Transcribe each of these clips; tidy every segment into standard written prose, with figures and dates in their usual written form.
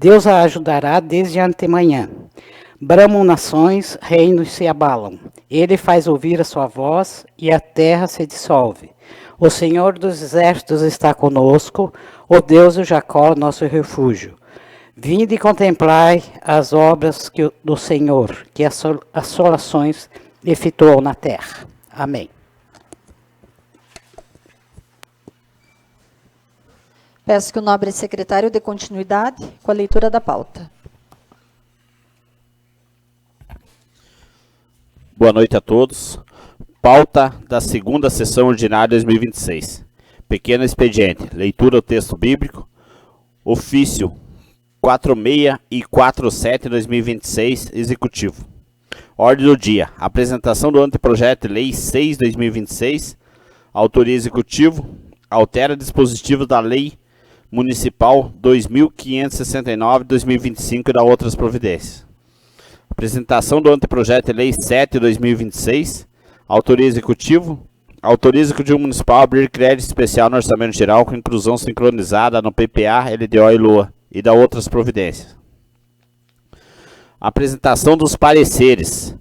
Deus a ajudará desde antemanhã. Bramam nações, reinos se abalam. Ele faz ouvir a sua voz e a terra se dissolve. O Senhor dos exércitos está conosco, o Deus de Jacó, nosso refúgio. Vinde e contemplai as obras do Senhor, que assolações efetuou na terra. Amém. Peço que o nobre secretário dê continuidade com a leitura da pauta. Boa noite a todos. Pauta da segunda sessão ordinária 2026. Pequeno expediente. Leitura do texto bíblico. Ofício 46 e 47 2026, executivo. Ordem do dia. Apresentação do anteprojeto de lei 6/2026. Autoria executivo. Altera dispositivo da lei municipal 2569/2025 e da outras providências. Apresentação do anteprojeto de lei 7/2026. Autoria executivo. Autoriza que o Executivo Municipal abrir crédito especial no Orçamento Geral com inclusão sincronizada no PPA, LDO e LOA e da outras providências. Apresentação dos pareceres.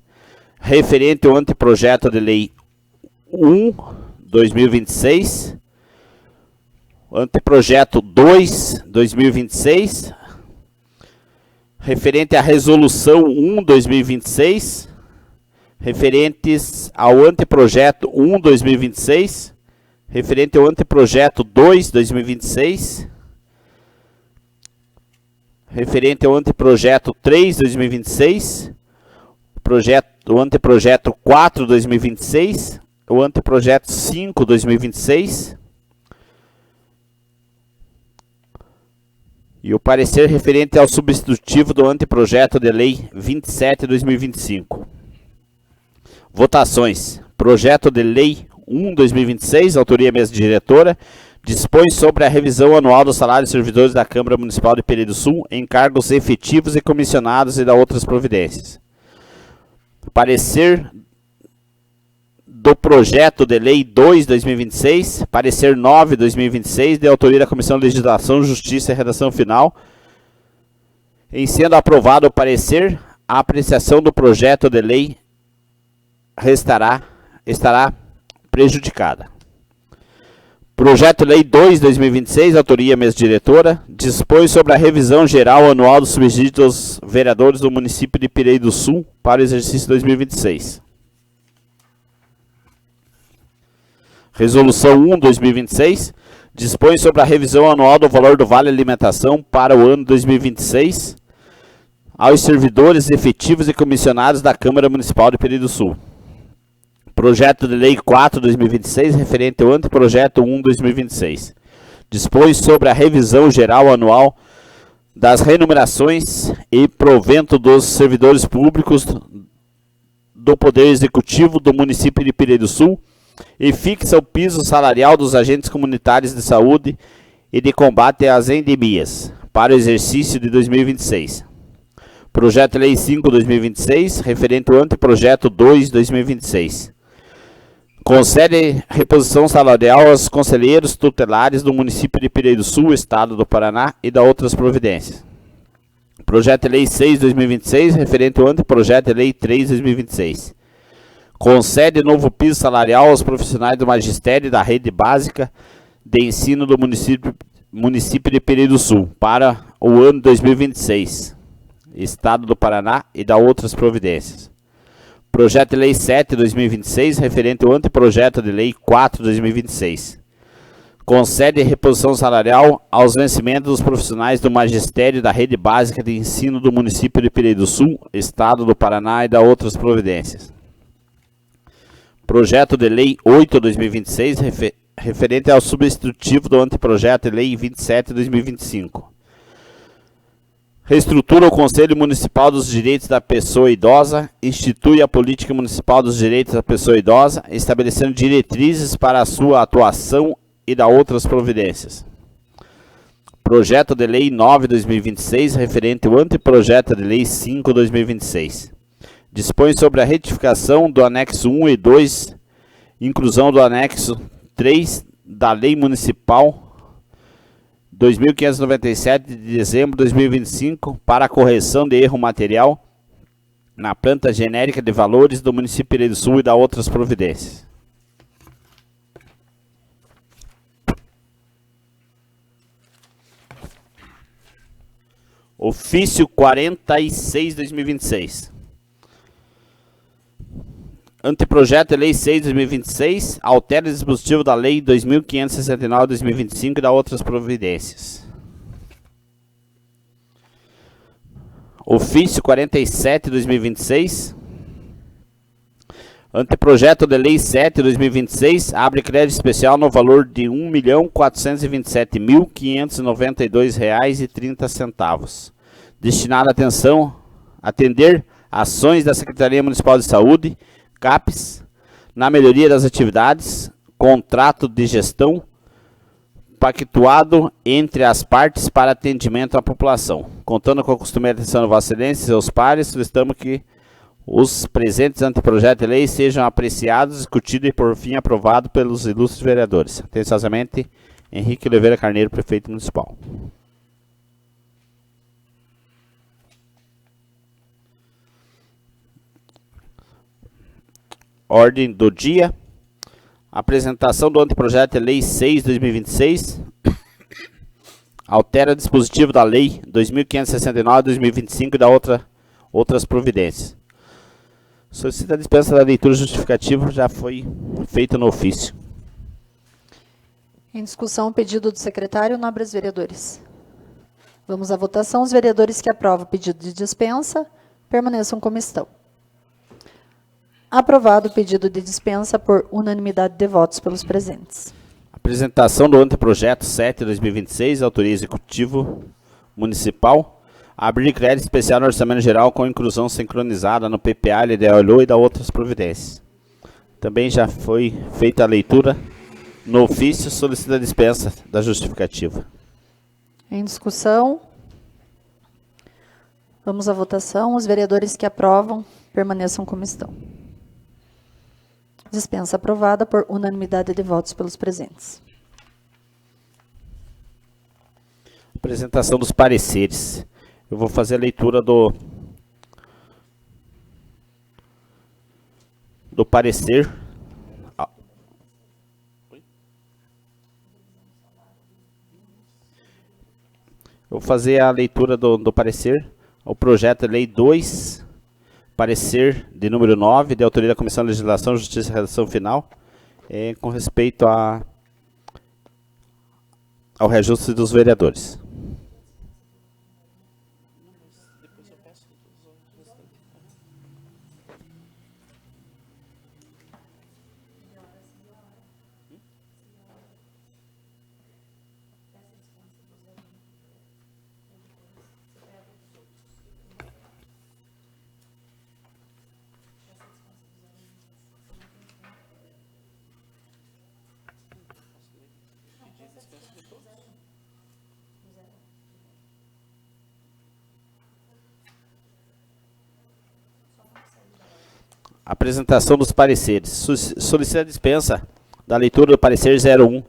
Referente ao anteprojeto de lei 1/2026. Anteprojeto 2/2026, referente à resolução 1/2026, referentes ao anteprojeto 1/2026, referente ao anteprojeto 2/2026, referente ao anteprojeto 3/2026, o anteprojeto 4/2026, o anteprojeto 5/2026, e o parecer referente ao substitutivo do anteprojeto de lei 27/2025. Votações. Projeto de lei 1/2026, autoria mesa diretora, dispõe sobre a revisão anual do salário dos servidores da Câmara Municipal de Pereira do Sul, encargos efetivos e comissionados e da outras providências. Parecer do projeto de lei 2/2026, parecer 9/2026, de autoria da Comissão de Legislação, Justiça e Redação Final. Em sendo aprovado o parecer, a apreciação do projeto de lei estará prejudicada. Projeto de lei 2/2026, autoria mesa diretora, dispõe sobre a revisão geral anual dos subsídios dos vereadores do município de Pereira do Sul para o exercício 2026. Resolução 1/2026, dispõe sobre a revisão anual do valor do Vale Alimentação para o ano 2026 aos servidores efetivos e comissionados da Câmara Municipal de Pereira do Sul. Projeto de lei 4/2026, referente ao anteprojeto 1/2026. Dispõe sobre a revisão geral anual das remunerações e provento dos servidores públicos do Poder Executivo do município de Pereira do Sul e fixa o piso salarial dos agentes comunitários de saúde e de combate às endemias para o exercício de 2026. Projeto de lei 5/2026, referente ao anteprojeto 2/2026. Concede reposição salarial aos conselheiros tutelares do município de Pereira do Sul, Estado do Paraná e da outras providências. Projeto de lei 6/2026, referente ao anteprojeto de lei 3/2026. Concede novo piso salarial aos profissionais do magistério e da rede básica de ensino do município de Pereira do Sul para o ano 2026, Estado do Paraná e da outras providências. Projeto de lei 7/2026, referente ao anteprojeto de lei 4/2026. Concede reposição salarial aos vencimentos dos profissionais do magistério e da rede básica de ensino do município de Pereira do Sul, Estado do Paraná e da outras providências. Projeto de lei 8/2026, referente ao substitutivo do anteprojeto de lei 27/2025. Reestrutura o Conselho Municipal dos Direitos da Pessoa Idosa, institui a Política Municipal dos Direitos da Pessoa Idosa, estabelecendo diretrizes para a sua atuação e da outras providências. Projeto de lei 9/2026, referente ao anteprojeto de lei 5/2026. Dispõe sobre a retificação do anexo 1 e 2, inclusão do anexo 3 da Lei Municipal 2.597 de dezembro de 2025 para a correção de erro material na planta genérica de valores do município de Pereira do Sul e da outras providências. Ofício 46/2026. Anteprojeto de Lei 6/2026 altera o dispositivo da Lei 2.569/2025 e da outras providências. Ofício 47/2026. Anteprojeto de Lei 7/2026 abre crédito especial no valor de R$ 1.427.592,30, destinado a atender ações da Secretaria Municipal de Saúde, CAPES, na melhoria das atividades, contrato de gestão pactuado entre as partes para atendimento à população. Contando com a costumeira atenção de Vossa Excelência e seus pares, solicitamos que os presentes anteprojetos de lei sejam apreciados, discutidos e, por fim, aprovados pelos ilustres vereadores. Atenciosamente, Henrique Oliveira Carneiro, Prefeito Municipal. Ordem do dia. Apresentação do anteprojeto de Lei 6/2026. Altera o dispositivo da Lei 2.569/2025 e da outras providências. Solicita a dispensa da leitura justificativa, já foi feita no ofício. Em discussão, o pedido do secretário, nobres vereadores. Vamos à votação. Os vereadores que aprovam o pedido de dispensa, permaneçam como estão. Aprovado o pedido de dispensa por unanimidade de votos pelos presentes. Apresentação do anteprojeto 7/2026, autoria executivo municipal. Abrir crédito especial no Orçamento Geral com inclusão sincronizada no PPA, LDO e da outras providências. Também já foi feita a leitura no ofício, solicita a dispensa da justificativa. Em discussão, vamos à votação. Os vereadores que aprovam, permaneçam como estão. Dispensa aprovada por unanimidade de votos pelos presentes. Apresentação dos pareceres. Eu vou fazer a leitura do parecer. Eu vou fazer a leitura do parecer. O projeto de lei 2, parecer de número 9, de autoria da Comissão de Legislação, Justiça e Redação Final, com respeito ao reajuste dos vereadores. Apresentação dos pareceres. Solicita a dispensa da leitura do parecer 01,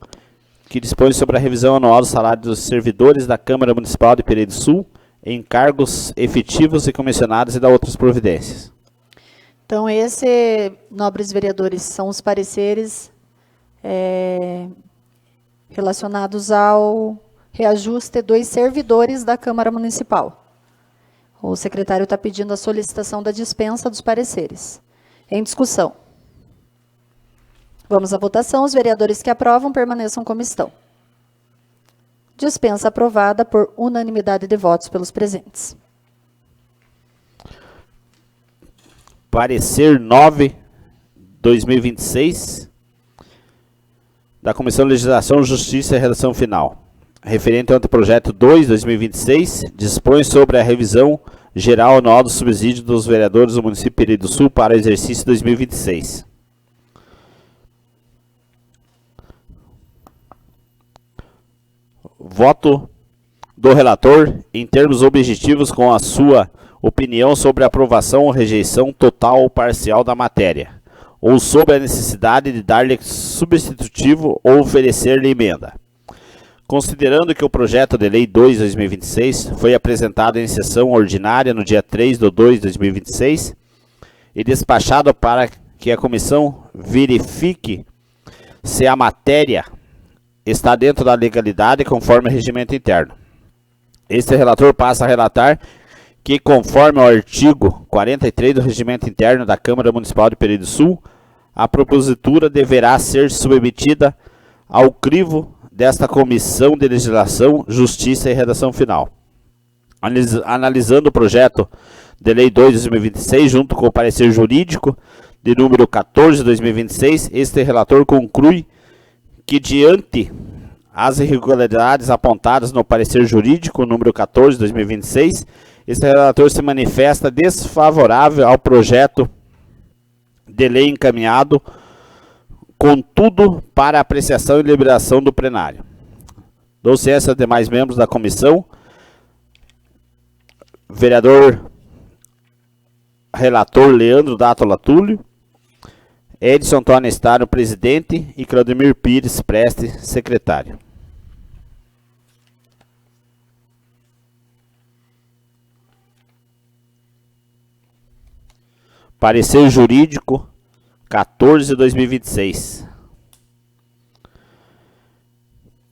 que dispõe sobre a revisão anual do salário dos servidores da Câmara Municipal de Pereira do Sul, em cargos efetivos e comissionados e da outras providências. Então, nobres vereadores, são os pareceres relacionados ao reajuste dos servidores da Câmara Municipal. O secretário está pedindo a solicitação da dispensa dos pareceres. Em discussão. Vamos à votação. Os vereadores que aprovam, permaneçam como estão. Dispensa aprovada por unanimidade de votos pelos presentes. Parecer 9/2026 da Comissão de Legislação, Justiça e Redação Final. Referente ao anteprojeto 2/2026, dispõe sobre a revisão geral anual do subsídio dos vereadores do município de Pereira do Sul para o exercício 2026. Voto do relator em termos objetivos com a sua opinião sobre a aprovação ou rejeição total ou parcial da matéria, ou sobre a necessidade de dar-lhe substitutivo ou oferecer-lhe emenda. Considerando que o projeto de lei 2/2026 foi apresentado em sessão ordinária no dia 3/2/2026 e despachado para que a comissão verifique se a matéria está dentro da legalidade conforme o regimento interno. Este relator passa a relatar que, conforme o artigo 43 do regimento interno da Câmara Municipal de Peri do Sul, a propositura deverá ser submetida ao crivo desta Comissão de Legislação, Justiça e Redação Final. Analisando o projeto de lei 2/2026, junto com o parecer jurídico de número 14/2026, este relator conclui que, diante as irregularidades apontadas no parecer jurídico número 14/2026, este relator se manifesta desfavorável ao projeto de lei encaminhado, contudo, para apreciação e liberação do plenário. Dou ciência aos demais membros da comissão. Vereador relator Leandro Dátola Túlio, Edson Antônio Estário, presidente, e Claudemir Pires Preste, secretário. Parecer jurídico 14/2026.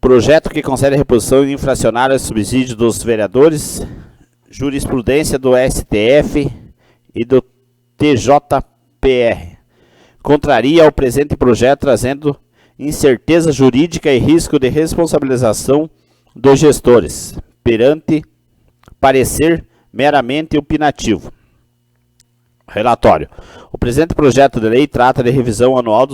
Projeto que concede reposição infracionária aos subsídios dos vereadores, jurisprudência do STF e do TJPR. Contraria ao presente projeto, trazendo incerteza jurídica e risco de responsabilização dos gestores, perante parecer meramente opinativo. Relatório. O presente projeto de lei trata de revisão anual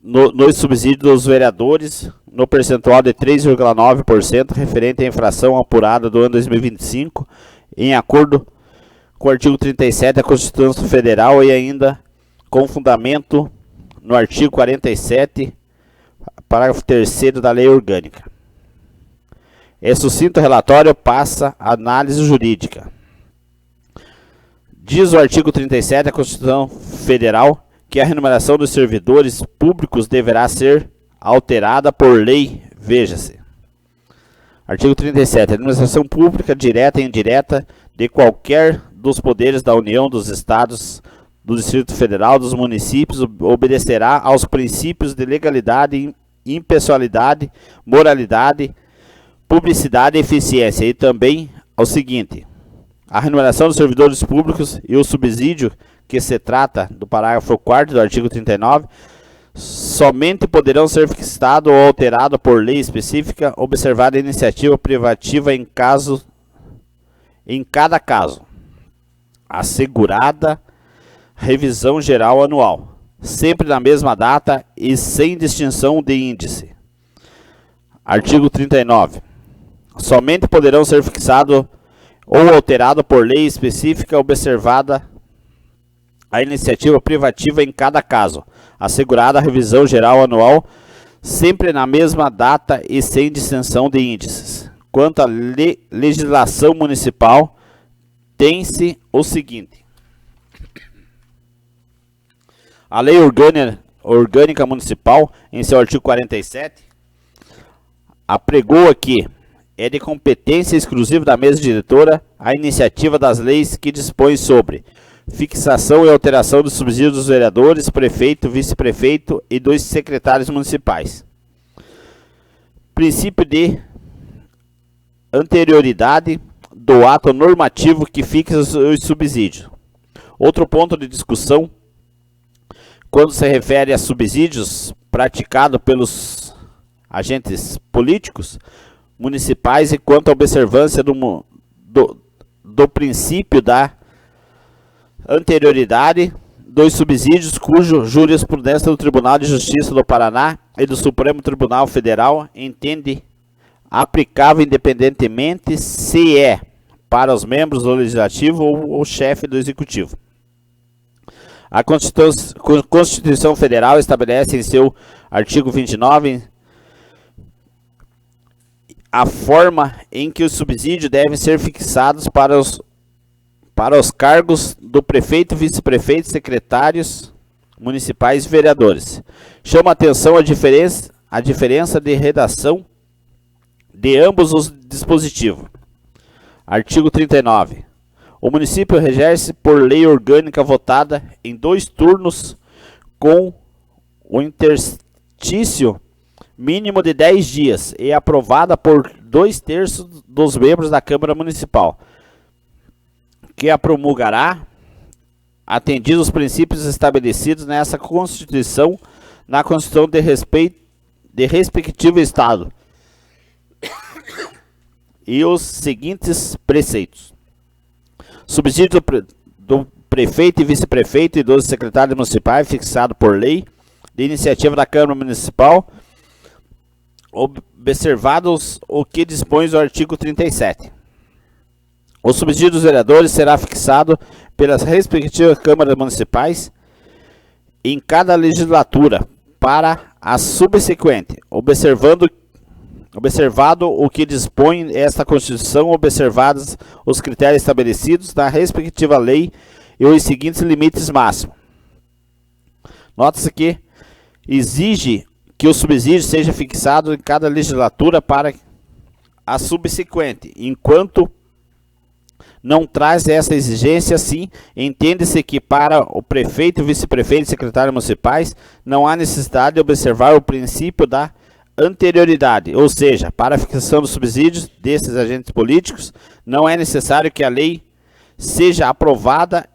nos subsídios dos vereadores no percentual de 3,9% referente à infração apurada do ano 2025, em acordo com o artigo 37 da Constituição Federal e ainda com fundamento no artigo 47, parágrafo 3º da Lei Orgânica. Esse sucinto relatório passa a análise jurídica. Diz o artigo 37 da Constituição Federal que a remuneração dos servidores públicos deverá ser alterada por lei. Veja-se. Artigo 37. A administração pública, direta e indireta, de qualquer dos poderes da União, dos Estados, do Distrito Federal, dos municípios, obedecerá aos princípios de legalidade, impessoalidade, moralidade, publicidade e eficiência, e também ao seguinte: a remuneração dos servidores públicos e o subsídio que se trata do parágrafo 4º do artigo 39 somente poderão ser fixados ou alterados por lei específica, observada a iniciativa privativa em cada caso, assegurada revisão geral anual, sempre na mesma data e sem distinção de índice. Artigo 39. Somente poderão ser fixados ou alterado por lei específica, observada a iniciativa privativa em cada caso, assegurada a revisão geral anual, sempre na mesma data e sem distinção de índices. Quanto à legislação municipal, tem-se o seguinte: a Lei Orgânica Municipal, em seu artigo 47, apregoa que é de competência exclusiva da mesa diretora a iniciativa das leis que dispõem sobre fixação e alteração dos subsídios dos vereadores, prefeito, vice-prefeito e dos secretários municipais. Princípio de anterioridade do ato normativo que fixa os subsídios. Outro ponto de discussão, quando se refere a subsídios praticados pelos agentes políticos municipais, e quanto à observância do princípio da anterioridade dos subsídios, cujo jurisprudência do Tribunal de Justiça do Paraná e do Supremo Tribunal Federal entende aplicável independentemente se é para os membros do Legislativo ou o chefe do Executivo. A Constituição Federal estabelece em seu artigo 29 a forma em que os subsídios devem ser fixados para os cargos do prefeito, vice-prefeito, secretários municipais e vereadores. Chama a atenção a diferença de redação de ambos os dispositivos. Artigo 39. O município rege-se por lei orgânica votada em 2 turnos com o interstício mínimo de 10 dias e aprovada por 2/3 dos membros da Câmara Municipal, que a promulgará atendidos os princípios estabelecidos nessa Constituição, na Constituição de respectivo Estado, e os seguintes preceitos: subsídio do prefeito e vice-prefeito e dos secretários municipais fixado por lei, de iniciativa da Câmara Municipal, observados o que dispõe o artigo 37. O subsídio dos vereadores será fixado pelas respectivas câmaras municipais em cada legislatura para a subsequente, observado o que dispõe esta Constituição, observados os critérios estabelecidos na respectiva lei e os seguintes limites máximos. Nota-se que exige que o subsídio seja fixado em cada legislatura para a subsequente. Enquanto não traz essa exigência, assim, entende-se que para o prefeito, vice-prefeito e secretários municipais não há necessidade de observar o princípio da anterioridade, ou seja, para a fixação dos subsídios desses agentes políticos, não é necessário que a lei seja aprovada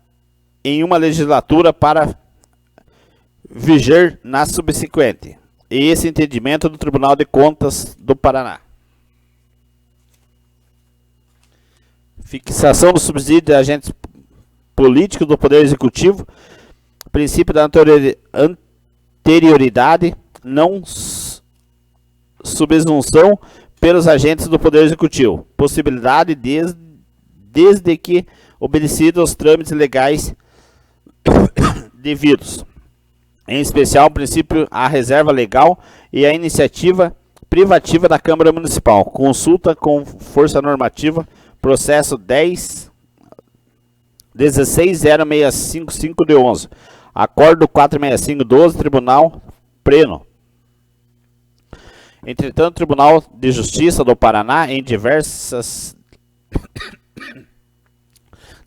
em uma legislatura para viger na subsequente. E esse entendimento do Tribunal de Contas do Paraná. Fixação do subsídio de agentes políticos do Poder Executivo. Princípio da anterioridade, não subsunção pelos agentes do Poder Executivo. Possibilidade desde que obedecidos os trâmites legais devidos. Em especial, o princípio a reserva legal e a iniciativa privativa da Câmara Municipal. Consulta com força normativa, processo 16065 de 11. Acordo 46512, Tribunal Pleno. Entretanto, o Tribunal de Justiça do Paraná, em diversas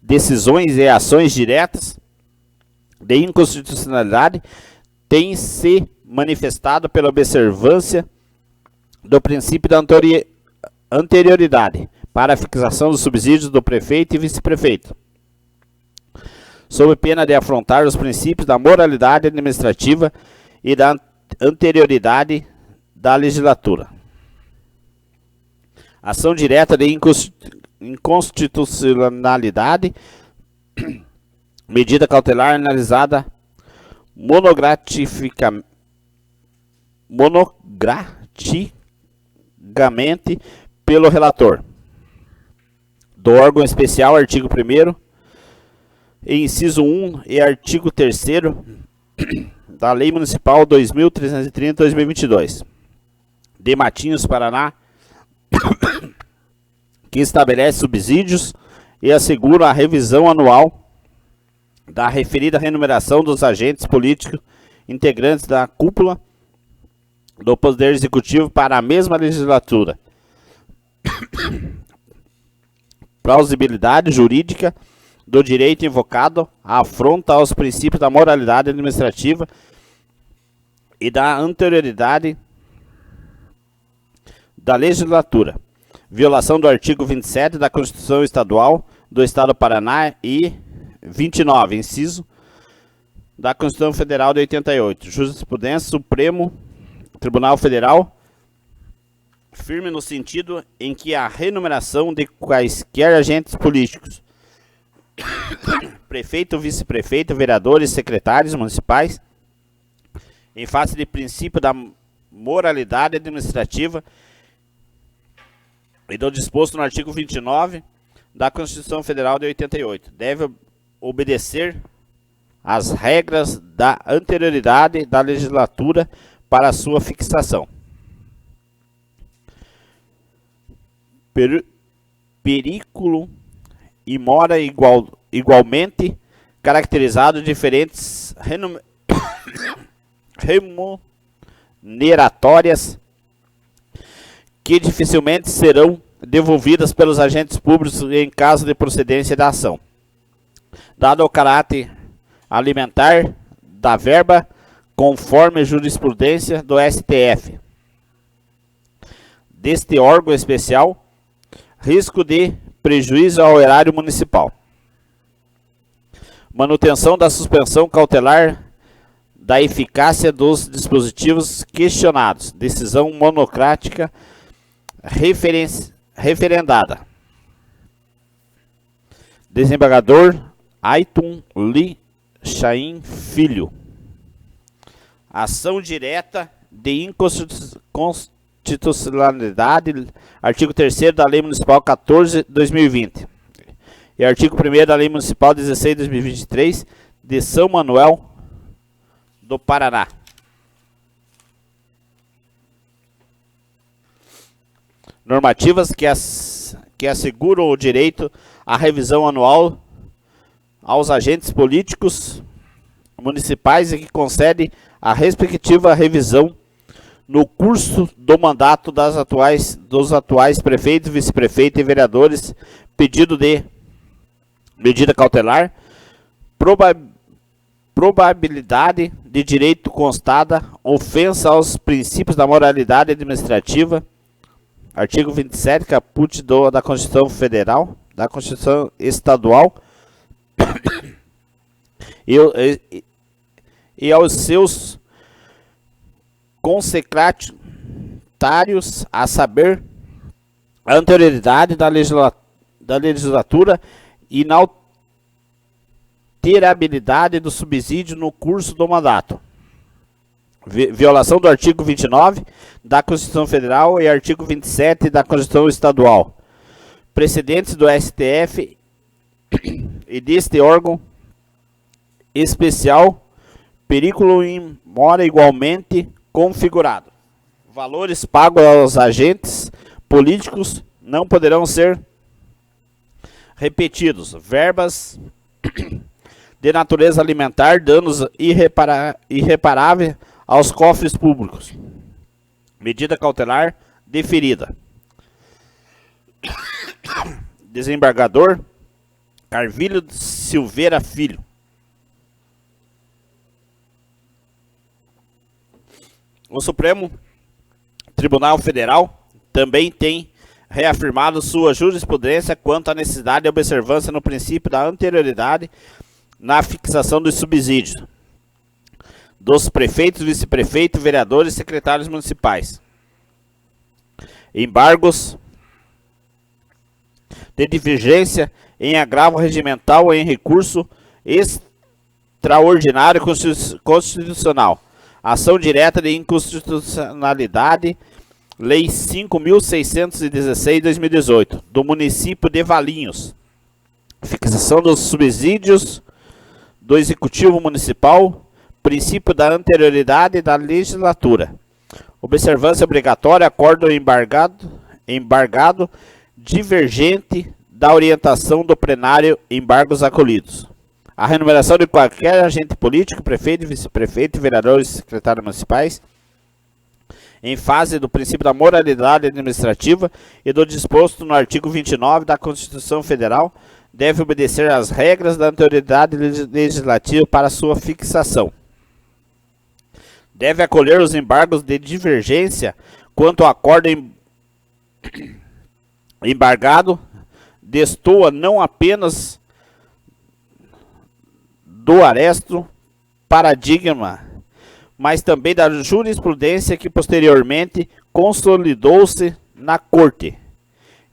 decisões e ações diretas de inconstitucionalidade, tem se manifestado pela observância do princípio da anterioridade para a fixação dos subsídios do prefeito e vice-prefeito, sob pena de afrontar os princípios da moralidade administrativa e da anterioridade da legislatura. Ação direta de inconstitucionalidade, medida cautelar analisada monograficamente pelo relator do órgão especial, artigo 1º, inciso 1 e artigo 3º da Lei Municipal 2330/2022, de Matinhos, Paraná, que estabelece subsídios e assegura a revisão anual da referida remuneração dos agentes políticos integrantes da cúpula do Poder Executivo para a mesma legislatura. Plausibilidade jurídica do direito invocado afronta aos princípios da moralidade administrativa e da anterioridade da legislatura. Violação do artigo 27 da Constituição Estadual do Estado do Paraná e 29, inciso, da Constituição Federal de 88. Jurisprudência Supremo Tribunal Federal, firme no sentido em que a remuneração de quaisquer agentes políticos, prefeito, vice-prefeito, vereadores, secretários municipais, em face de princípio da moralidade administrativa e do disposto no artigo 29 da Constituição Federal de 88, deve obedecer às regras da anterioridade da legislatura para sua fixação. Perículo e mora igualmente caracterizado diferentes remuneratórias que dificilmente serão devolvidas pelos agentes públicos em caso de procedência da ação. Dado o caráter alimentar da verba, conforme jurisprudência do STF, deste órgão especial, risco de prejuízo ao erário municipal. Manutenção da suspensão cautelar da eficácia dos dispositivos questionados. Decisão monocrática referendada. Desembargador Ayton Lee Chaim Filho. Ação direta de inconstitucionalidade, artigo 3º da Lei Municipal 14/2020 e artigo 1º da Lei Municipal 16/2023 de São Manuel do Paraná. Normativas que asseguram o direito à revisão anual aos agentes políticos municipais e que concedem a respectiva revisão no curso do mandato dos atuais prefeitos, vice-prefeitos e vereadores, pedido de medida cautelar, probabilidade de direito constada, ofensa aos princípios da moralidade administrativa, artigo 27, caput da Constituição Federal, da Constituição Estadual, e aos seus consecratários, a saber, a anterioridade da legislatura e inalterabilidade do subsídio no curso do mandato. Violação do artigo 29 da Constituição Federal e artigo 27 da Constituição Estadual. Precedentes do STF e deste órgão especial, perículo mora igualmente configurado. Valores pagos aos agentes políticos não poderão ser repetidos. Verbas de natureza alimentar, danos irreparáveis aos cofres públicos. Medida cautelar deferida. Desembargador Carvilho Silveira Filho. O Supremo Tribunal Federal também tem reafirmado sua jurisprudência quanto à necessidade de observância no princípio da anterioridade na fixação dos subsídios dos prefeitos, vice-prefeitos, vereadores e secretários municipais. Embargos de divergência em agravo regimental ou em recurso extraordinário constitucional. Ação direta de inconstitucionalidade, Lei 5.616/2018, do município de Valinhos. Fixação dos subsídios do Executivo Municipal, princípio da anterioridade da legislatura. Observância obrigatória, acordo embargado divergente da orientação do plenário, embargos acolhidos. A remuneração de qualquer agente político, prefeito, vice-prefeito, vereadores e secretários municipais, em fase do princípio da moralidade administrativa e do disposto no artigo 29 da Constituição Federal, deve obedecer às regras da anterioridade legislativa para sua fixação. Deve acolher os embargos de divergência quanto ao acordo embargado, destoa não apenas do aresto paradigma, mas também da jurisprudência que posteriormente consolidou-se na Corte,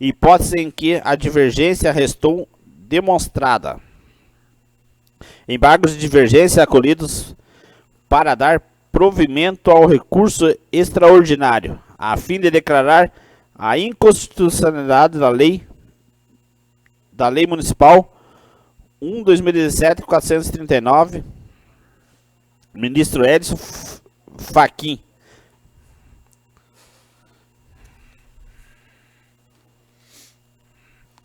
hipótese em que a divergência restou demonstrada. Embargos de divergência acolhidos para dar provimento ao recurso extraordinário, a fim de declarar a inconstitucionalidade da Lei Municipal 1/2017, 439, ministro Edson Fachin.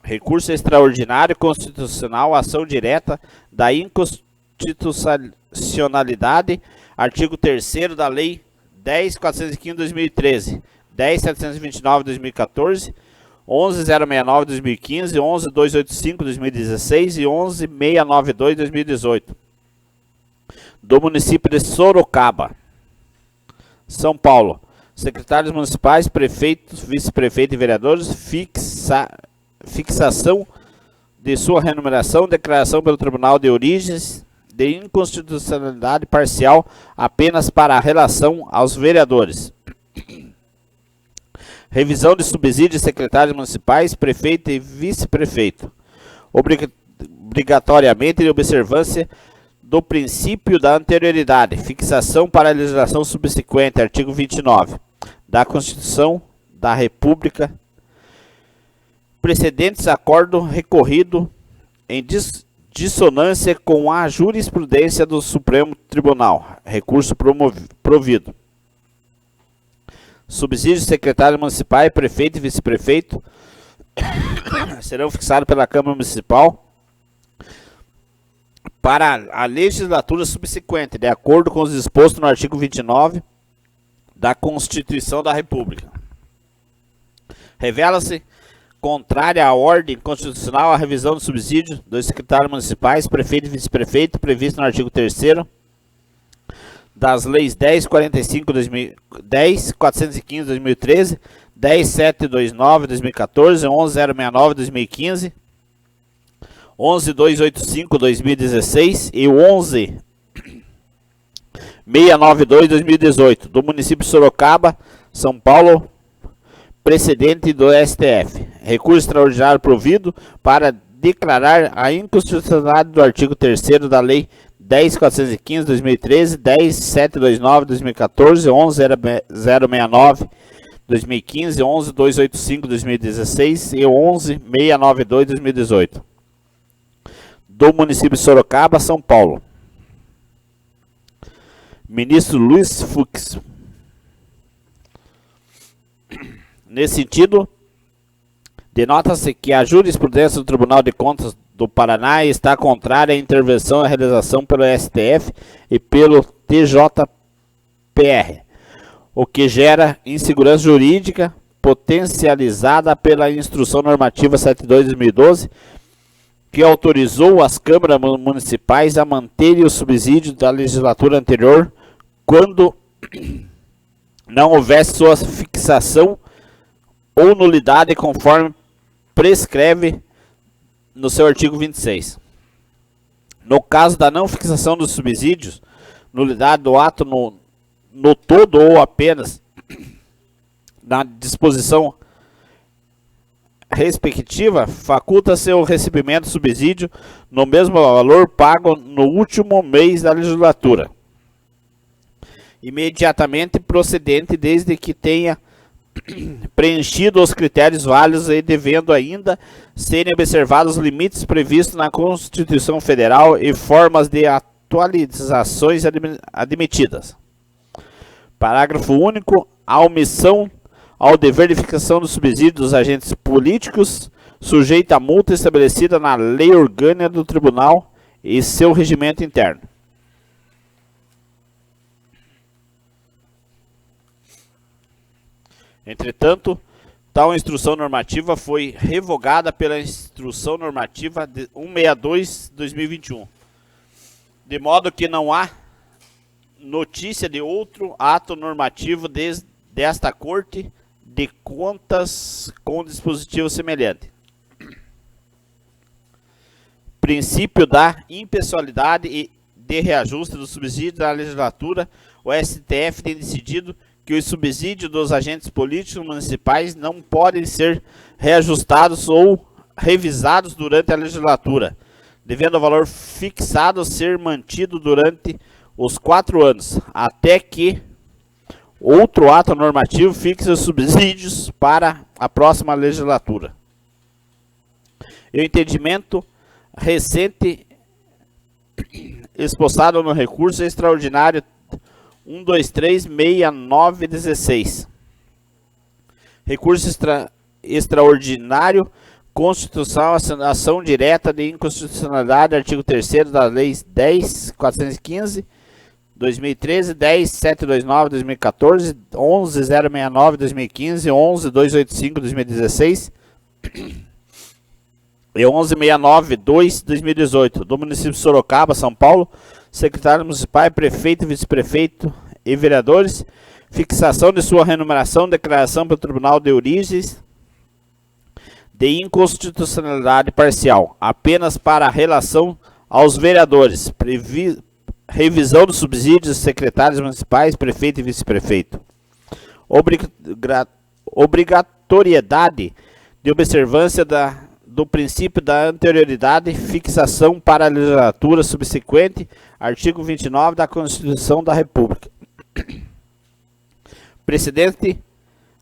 Recurso extraordinário constitucional, ação direta da inconstitucionalidade, artigo 3º da Lei 10.415/2013, 10.729 de 2014, 11.069 de 2015, 11.285 de 2016 e 11.692 de 2018. Do município de Sorocaba, São Paulo. Secretários municipais, prefeitos, vice-prefeito e vereadores, fixação de sua remuneração, declaração pelo Tribunal de Origens de inconstitucionalidade parcial apenas para a relação aos vereadores. Revisão de subsídios de secretários municipais, prefeito e vice-prefeito. Obrigatoriamente de observância do princípio da anterioridade. Fixação para a legislação subsequente, artigo 29 da Constituição da República. Precedentes acordo recorrido em dissonância com a jurisprudência do Supremo Tribunal. Recurso provido. Subsídios de secretário municipal, prefeito e vice-prefeito serão fixados pela Câmara Municipal para a legislatura subsequente, de acordo com os dispostos no artigo 29 da Constituição da República. Revela-se contrária à ordem constitucional a revisão do subsídio dos secretários municipais, prefeito e vice-prefeito, previsto no artigo 3º das leis 10.415 de 2013, 10.729 de 2014, 11.069 de 2015, 11.285 de 2016 e 11.692 de 2018, do município de Sorocaba, São Paulo, precedente do STF. Recurso extraordinário provido para declarar a inconstitucionalidade do artigo 3º da lei 10.415 de 2013, 10.729 de 2014, 11.069 de 2015, 11.285 de 2016 e 11.692 de 2018. Do município de Sorocaba, São Paulo. Ministro Luiz Fux. Nesse sentido, denota-se que a jurisprudência do Tribunal de Contas do Paraná está contrária à intervenção e realização pelo STF e pelo TJPR, o que gera insegurança jurídica potencializada pela Instrução Normativa 72 de 2012, que autorizou as câmaras municipais a manterem o subsídio da legislatura anterior quando não houvesse sua fixação ou nulidade conforme prescreve no seu artigo 26. No caso da não fixação dos subsídios, nulidade do ato no todo ou apenas na disposição respectiva, faculta-se o recebimento do subsídio no mesmo valor pago no último mês da legislatura, imediatamente procedente, desde que tenha preenchido os critérios válidos e devendo ainda serem observados os limites previstos na Constituição Federal e formas de atualizações admitidas. Parágrafo único. A omissão ao dever de fixação do subsídio dos agentes políticos sujeita a multa estabelecida na Lei Orgânica do Tribunal e seu regimento interno. Entretanto, tal instrução normativa foi revogada pela Instrução Normativa 162 de 2021, de modo que não há notícia de outro ato normativo desta Corte de Contas com dispositivo semelhante. Princípio da impessoalidade e de reajuste do subsídio da legislatura. O STF tem decidido que os subsídios dos agentes políticos municipais não podem ser reajustados ou revisados durante a legislatura, devendo o valor fixado ser mantido durante os 4 anos, até que outro ato normativo fixe os subsídios para a próxima legislatura. E o entendimento recente exposto no recurso extraordinário 1236916. Recurso extraordinário constitucional, ação direta de inconstitucionalidade, artigo 3º das leis 10.415 2013, 10.729, 2014, 11.069, 2015, 11.285, 2016 e 11.692, 2018, do município de Sorocaba, São Paulo, secretário municipal, prefeito, vice-prefeito e vereadores, fixação de sua remuneração, declaração pelo Tribunal de Origens de inconstitucionalidade parcial, apenas para a relação aos vereadores, revisão dos subsídios de secretários municipais, prefeito e vice-prefeito, obrigatoriedade de observância do princípio da anterioridade, fixação para a legislatura subsequente, artigo 29 da Constituição da República. Precedente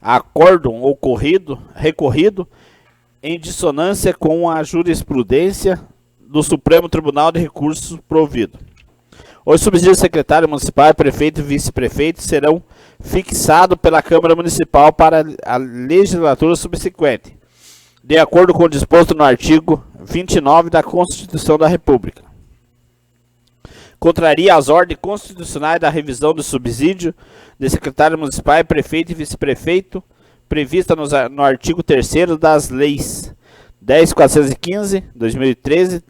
acórdão recorrido em dissonância com a jurisprudência do Supremo Tribunal de Recursos provido. Os subsídios secretário municipal, prefeito e vice-prefeito serão fixados pela Câmara Municipal para a legislatura subsequente, de acordo com o disposto no artigo 29 da Constituição da República. Contraria às ordens constitucionais da revisão do subsídio de secretário municipal, prefeito e vice-prefeito, prevista no artigo 3º das leis 10.415, 2013,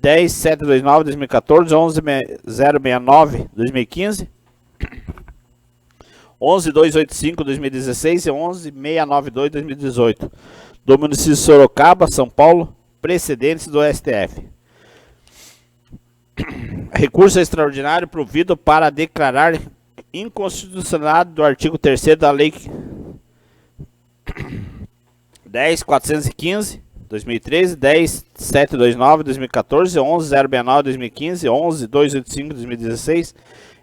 10.729, 2014, 11.069, 2015, 11.285, 2016 e 11.692, 2018, do município de Sorocaba, São Paulo, precedentes do STF. Recurso extraordinário provido para declarar inconstitucionalidade do artigo 3º da Lei 10.415, 2013, 10.729, 2014, 11.069, 2015, 11.285, 2016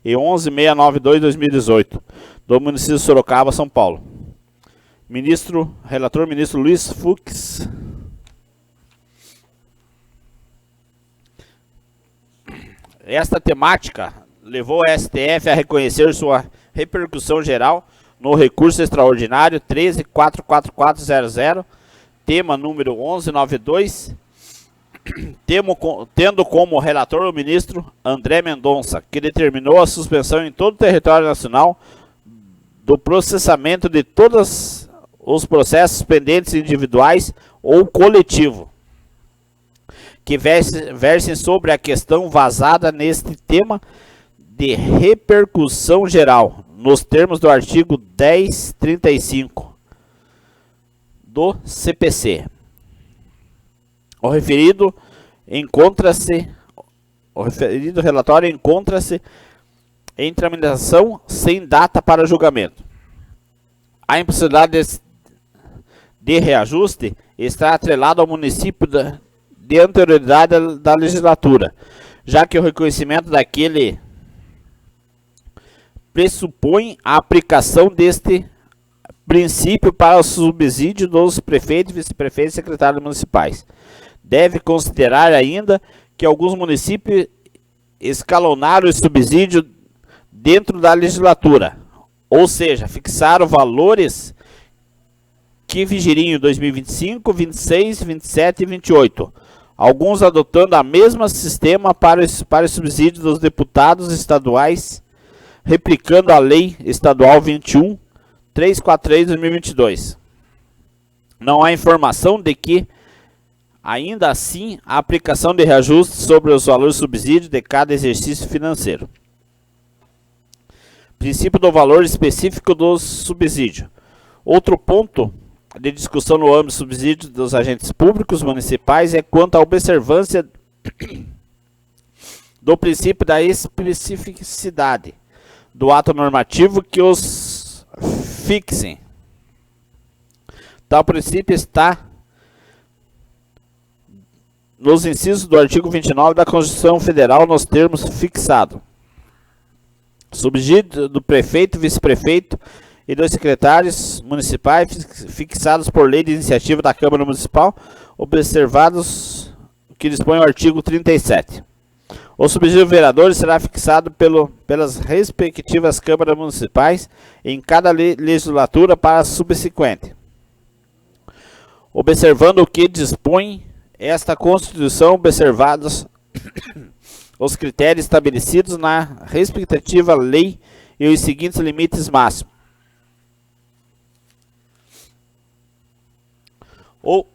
e 11.692, 2018, do município de Sorocaba, São Paulo. Relator, ministro Luiz Fux. Esta temática levou a STF a reconhecer sua repercussão geral no recurso extraordinário 13.44400, tema número 1192, tendo como relator o ministro André Mendonça, que determinou a suspensão em todo o território nacional do processamento de todos os processos pendentes individuais ou coletivo que versem sobre a questão vazada neste tema de repercussão geral, nos termos do artigo 1035 do CPC. O referido relatório encontra-se em tramitação sem data para julgamento. A impossibilidade de reajuste está atrelada ao município de anterioridade da legislatura, já que o reconhecimento daquele pressupõe a aplicação deste princípio para o subsídio dos prefeitos, vice-prefeitos e secretários municipais. Deve considerar ainda que alguns municípios escalonaram o subsídio dentro da legislatura, ou seja, fixaram valores que vigiriam em 2025, 26, 27 e 28, alguns adotando o mesmo sistema para o subsídio dos deputados estaduais, replicando a Lei Estadual 21.343 de 2022. Não há informação de que, ainda assim, a aplicação de reajuste sobre os valores subsídios de cada exercício financeiro. Princípio do valor específico do subsídio. Outro ponto de discussão no âmbito do subsídio dos agentes públicos municipais é quanto à observância do princípio da especificidade do ato normativo que os fixem. Tal princípio está nos incisos do artigo 29 da Constituição Federal nos termos fixados. Subsídio do prefeito, vice-prefeito e dos secretários municipais fixados por lei de iniciativa da Câmara Municipal, observados o que dispõe o artigo 37. O subsídio de vereadores será fixado pelas respectivas câmaras municipais em cada legislatura para a subsequente, observando o que dispõe esta Constituição, observados os critérios estabelecidos na respectiva lei e os seguintes limites máximos. O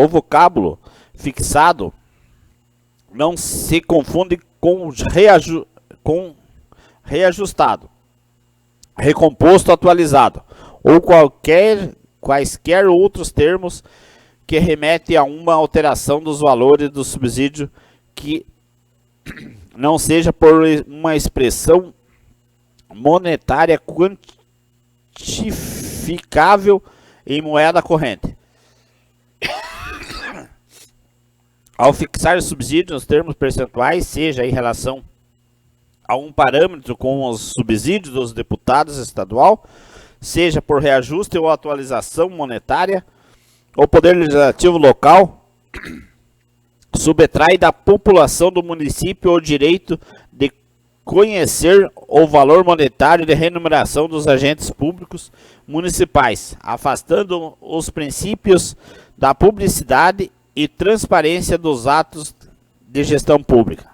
vocábulo fixado não se confunde com reajustado, recomposto, atualizado ou quaisquer outros termos que remetem a uma alteração dos valores do subsídio que não seja por uma expressão monetária quantificável em moeda corrente. Ao fixar o subsídio nos termos percentuais, seja em relação a um parâmetro com os subsídios dos deputados estadual, seja por reajuste ou atualização monetária, o Poder Legislativo local subtrai da população do município o direito de conhecer o valor monetário de remuneração dos agentes públicos municipais, afastando os princípios da publicidade e transparência dos atos de gestão pública.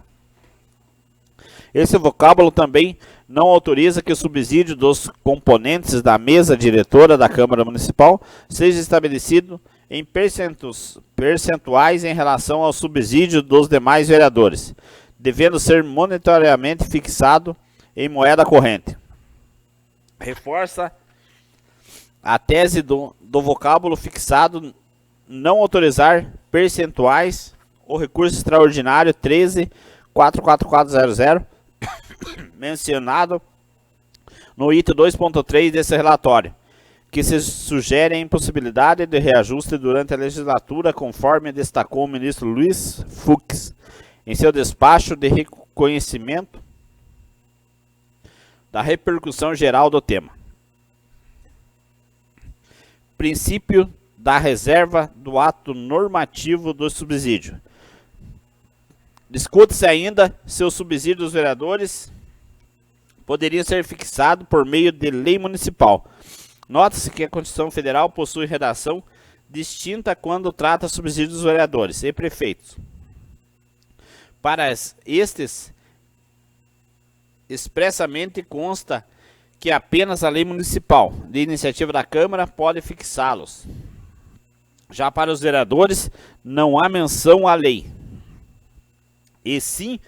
Esse vocábulo também não autoriza que o subsídio dos componentes da mesa diretora da Câmara Municipal seja estabelecido em percentuais em relação ao subsídio dos demais vereadores, devendo ser monetariamente fixado em moeda corrente. Reforça a tese do vocábulo fixado não autorizar percentuais. O recurso extraordinário 13.44400 mencionado no item 2.3 desse relatório, que se sugere a impossibilidade de reajuste durante a legislatura, conforme destacou o ministro Luiz Fux em seu despacho de reconhecimento da repercussão geral do tema. Princípio da reserva do ato normativo do subsídio. Discute-se ainda se o subsídio dos vereadores poderia ser fixado por meio de lei municipal. Nota-se que a Constituição Federal possui redação distinta quando trata subsídios dos vereadores e prefeitos. Para estes, expressamente consta que apenas a lei municipal, de iniciativa da Câmara, pode fixá-los. Já para os vereadores, não há menção à lei, e sim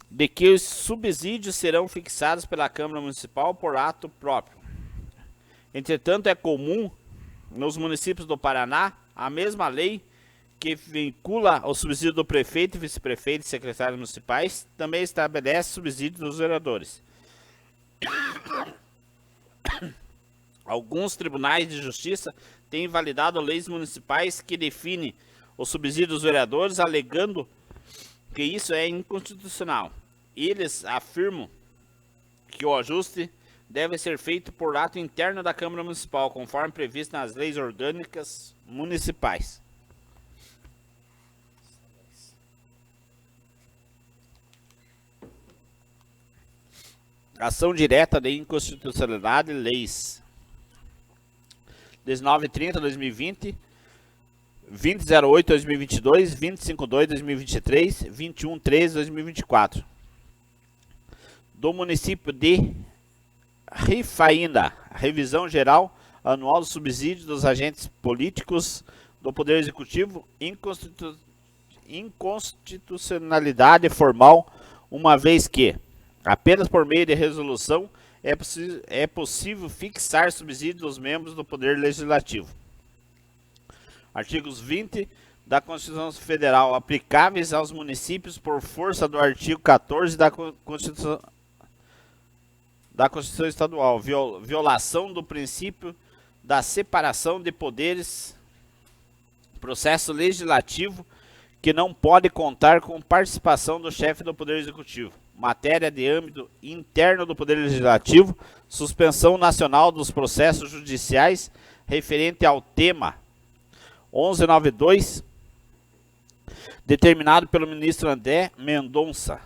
de que os subsídios serão fixados pela Câmara Municipal por ato próprio. Entretanto, é comum nos municípios do Paraná a mesma lei que vincula o subsídio do prefeito, vice-prefeito e secretários municipais, também estabelece subsídio dos vereadores. Alguns tribunais de justiça têm validado leis municipais que definem o subsídio dos vereadores, alegando que isso é inconstitucional. Eles afirmam que o ajuste deve ser feito por ato interno da Câmara Municipal, conforme previsto nas leis orgânicas municipais. Ação direta de inconstitucionalidade, leis 1930-2020, 2008-2022, 2052-2023, 2113-2024. Do município de Rifaína, revisão geral anual do subsídio dos agentes políticos do Poder Executivo, inconstitucionalidade formal, uma vez que apenas por meio de resolução é possível fixar subsídios dos membros do Poder Legislativo. Artigos 20 da Constituição Federal, aplicáveis aos municípios por força do artigo 14 da Constituição Estadual. Violação do princípio da separação de poderes. Processo legislativo que não pode contar com participação do chefe do Poder Executivo. Matéria de âmbito interno do Poder Legislativo, suspensão nacional dos processos judiciais referente ao tema 1192, determinado pelo ministro André Mendonça,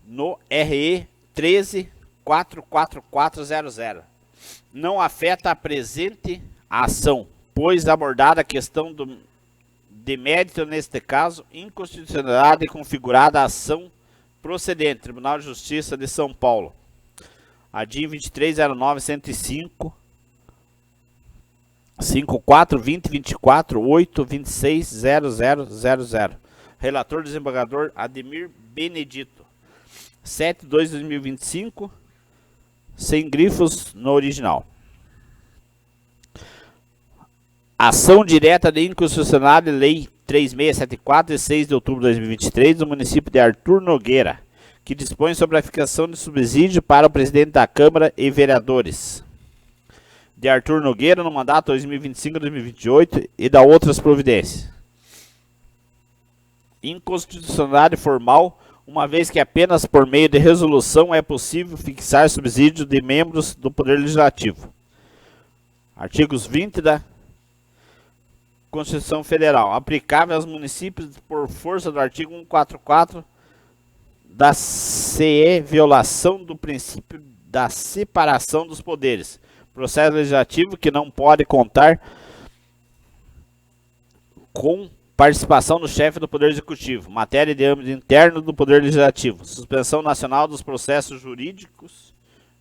no RE 13.44400. Não afeta a presente ação, pois abordada a questão de mérito neste caso, inconstitucionalidade configurada a ação procedente, Tribunal de Justiça de São Paulo. A DIN 2309-105, 54-20-24-8-26-0000. Relator desembargador Ademir Benedito. 7/2/2025, sem grifos no original. Ação direta de inconstitucionalidade, Lei 3674, de 6 de outubro de 2023, do município de Arthur Nogueira, que dispõe sobre a fixação de subsídio para o presidente da Câmara e vereadores de Arthur Nogueira no mandato 2025-2028 e da outras providências. Inconstitucionalidade formal, uma vez que apenas por meio de resolução é possível fixar subsídio de membros do Poder Legislativo. Artigos 20 da Constituição Federal, aplicável aos municípios por força do artigo 144 da CE, violação do princípio da separação dos poderes. Processo legislativo que não pode contar com participação do chefe do Poder Executivo. Matéria de âmbito interno do Poder Legislativo. Suspensão nacional dos processos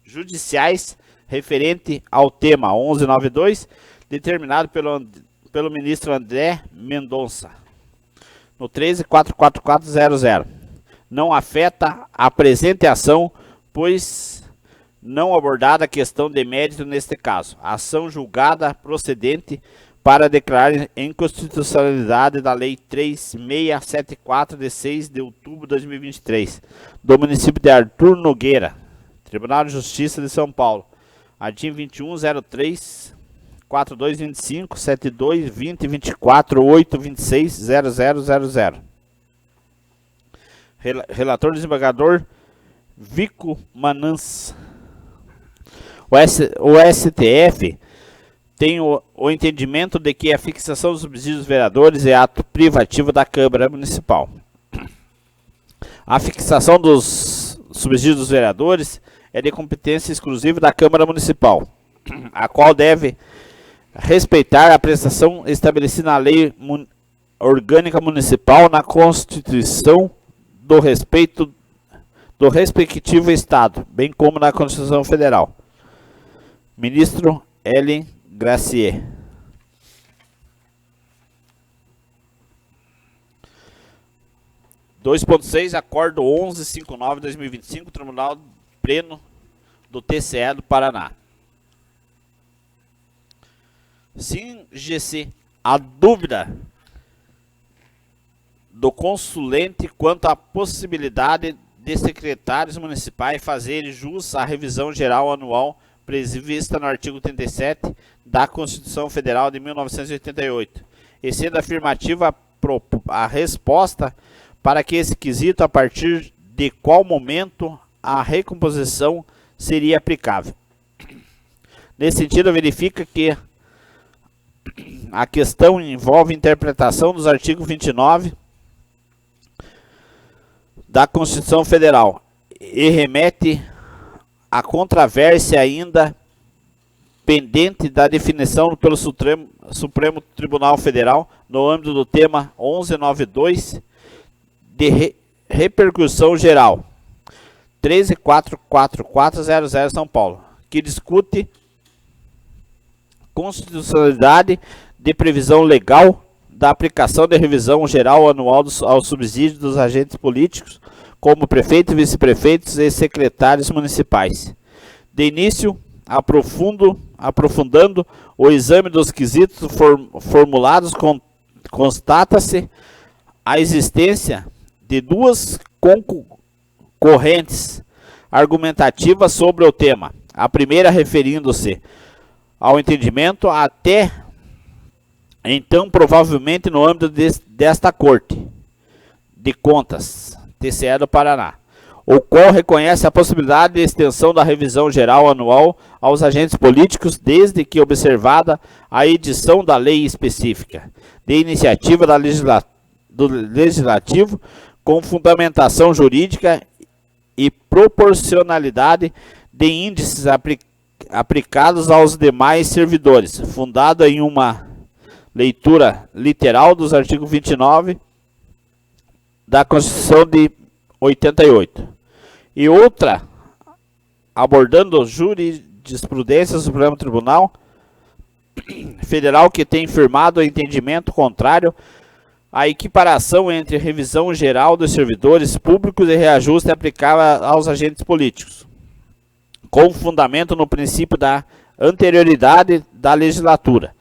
judiciais referente ao tema 1192, determinado pelo ministro André Mendonça, no 13.44400. Não afeta a presente ação, pois não abordada a questão de mérito neste caso. Ação julgada procedente para declarar inconstitucionalidade da Lei 3674, de 6 de outubro de 2023, do município de Arthur Nogueira, Tribunal de Justiça de São Paulo. A DIN 2103 4225 72 20 24 8 26 0000. Relator desembargador Vico Manans. O STF tem o entendimento de que a fixação dos subsídios dos vereadores é ato privativo da Câmara Municipal. A fixação dos subsídios dos vereadores é de competência exclusiva da Câmara Municipal, a qual deve respeitar a prestação estabelecida na Lei Orgânica Municipal, na Constituição do respectivo Estado, bem como na Constituição Federal. Ministro Ellen Gracier. Acordo 1159/2025, Tribunal Pleno do TCE do Paraná. Sim, GC, a dúvida do consulente quanto à possibilidade de secretários municipais fazerem jus à revisão geral anual prevista no artigo 37 da Constituição Federal de 1988, e sendo afirmativa a resposta para que esse quesito, a partir de qual momento a recomposição seria aplicável. Nesse sentido, verifica que a questão envolve interpretação dos artigos 29 da Constituição Federal e remete à controvérsia ainda pendente da definição pelo Supremo Tribunal Federal no âmbito do tema 1192 de repercussão geral 13.44400 São Paulo, que discute constitucionalidade de previsão legal da aplicação de revisão geral anual ao subsídio dos agentes políticos, como prefeitos, vice-prefeitos e secretários municipais. De início, aprofundando o exame dos quesitos formulados, constata-se a existência de duas concorrentes argumentativas sobre o tema. A primeira referindo-se ao entendimento até então provavelmente no âmbito desta Corte de Contas, TCE do Paraná, o qual reconhece a possibilidade de extensão da revisão geral anual aos agentes políticos, desde que observada a edição da lei específica, de iniciativa do Legislativo, com fundamentação jurídica e proporcionalidade de índices aplicados aos demais servidores, fundado em uma leitura literal dos artigos 29 da Constituição de 88. E outra, abordando jurisprudência do Supremo Tribunal Federal, que tem firmado o entendimento contrário à equiparação entre revisão geral dos servidores públicos e reajuste aplicável aos agentes políticos, com fundamento no princípio da anterioridade da legislatura,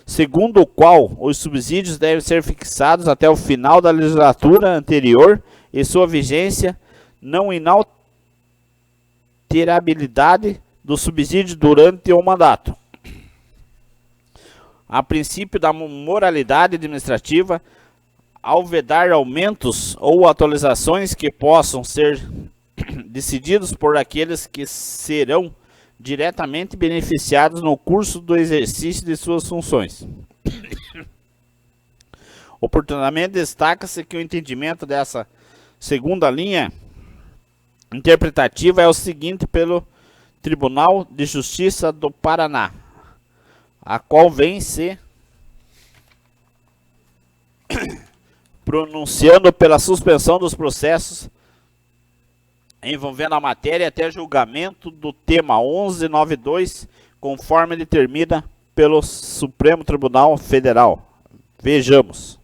segundo o qual os subsídios devem ser fixados até o final da legislatura anterior e sua vigência não inalterabilidade do subsídio durante o mandato. A princípio da moralidade administrativa, ao vedar aumentos ou atualizações que possam ser decididos por aqueles que serão diretamente beneficiados no curso do exercício de suas funções. Oportunamente destaca-se que o entendimento dessa segunda linha interpretativa é o seguinte pelo Tribunal de Justiça do Paraná, a qual vem se pronunciando pela suspensão dos processos envolvendo a matéria até julgamento do tema 1192, conforme determina pelo Supremo Tribunal Federal. Vejamos.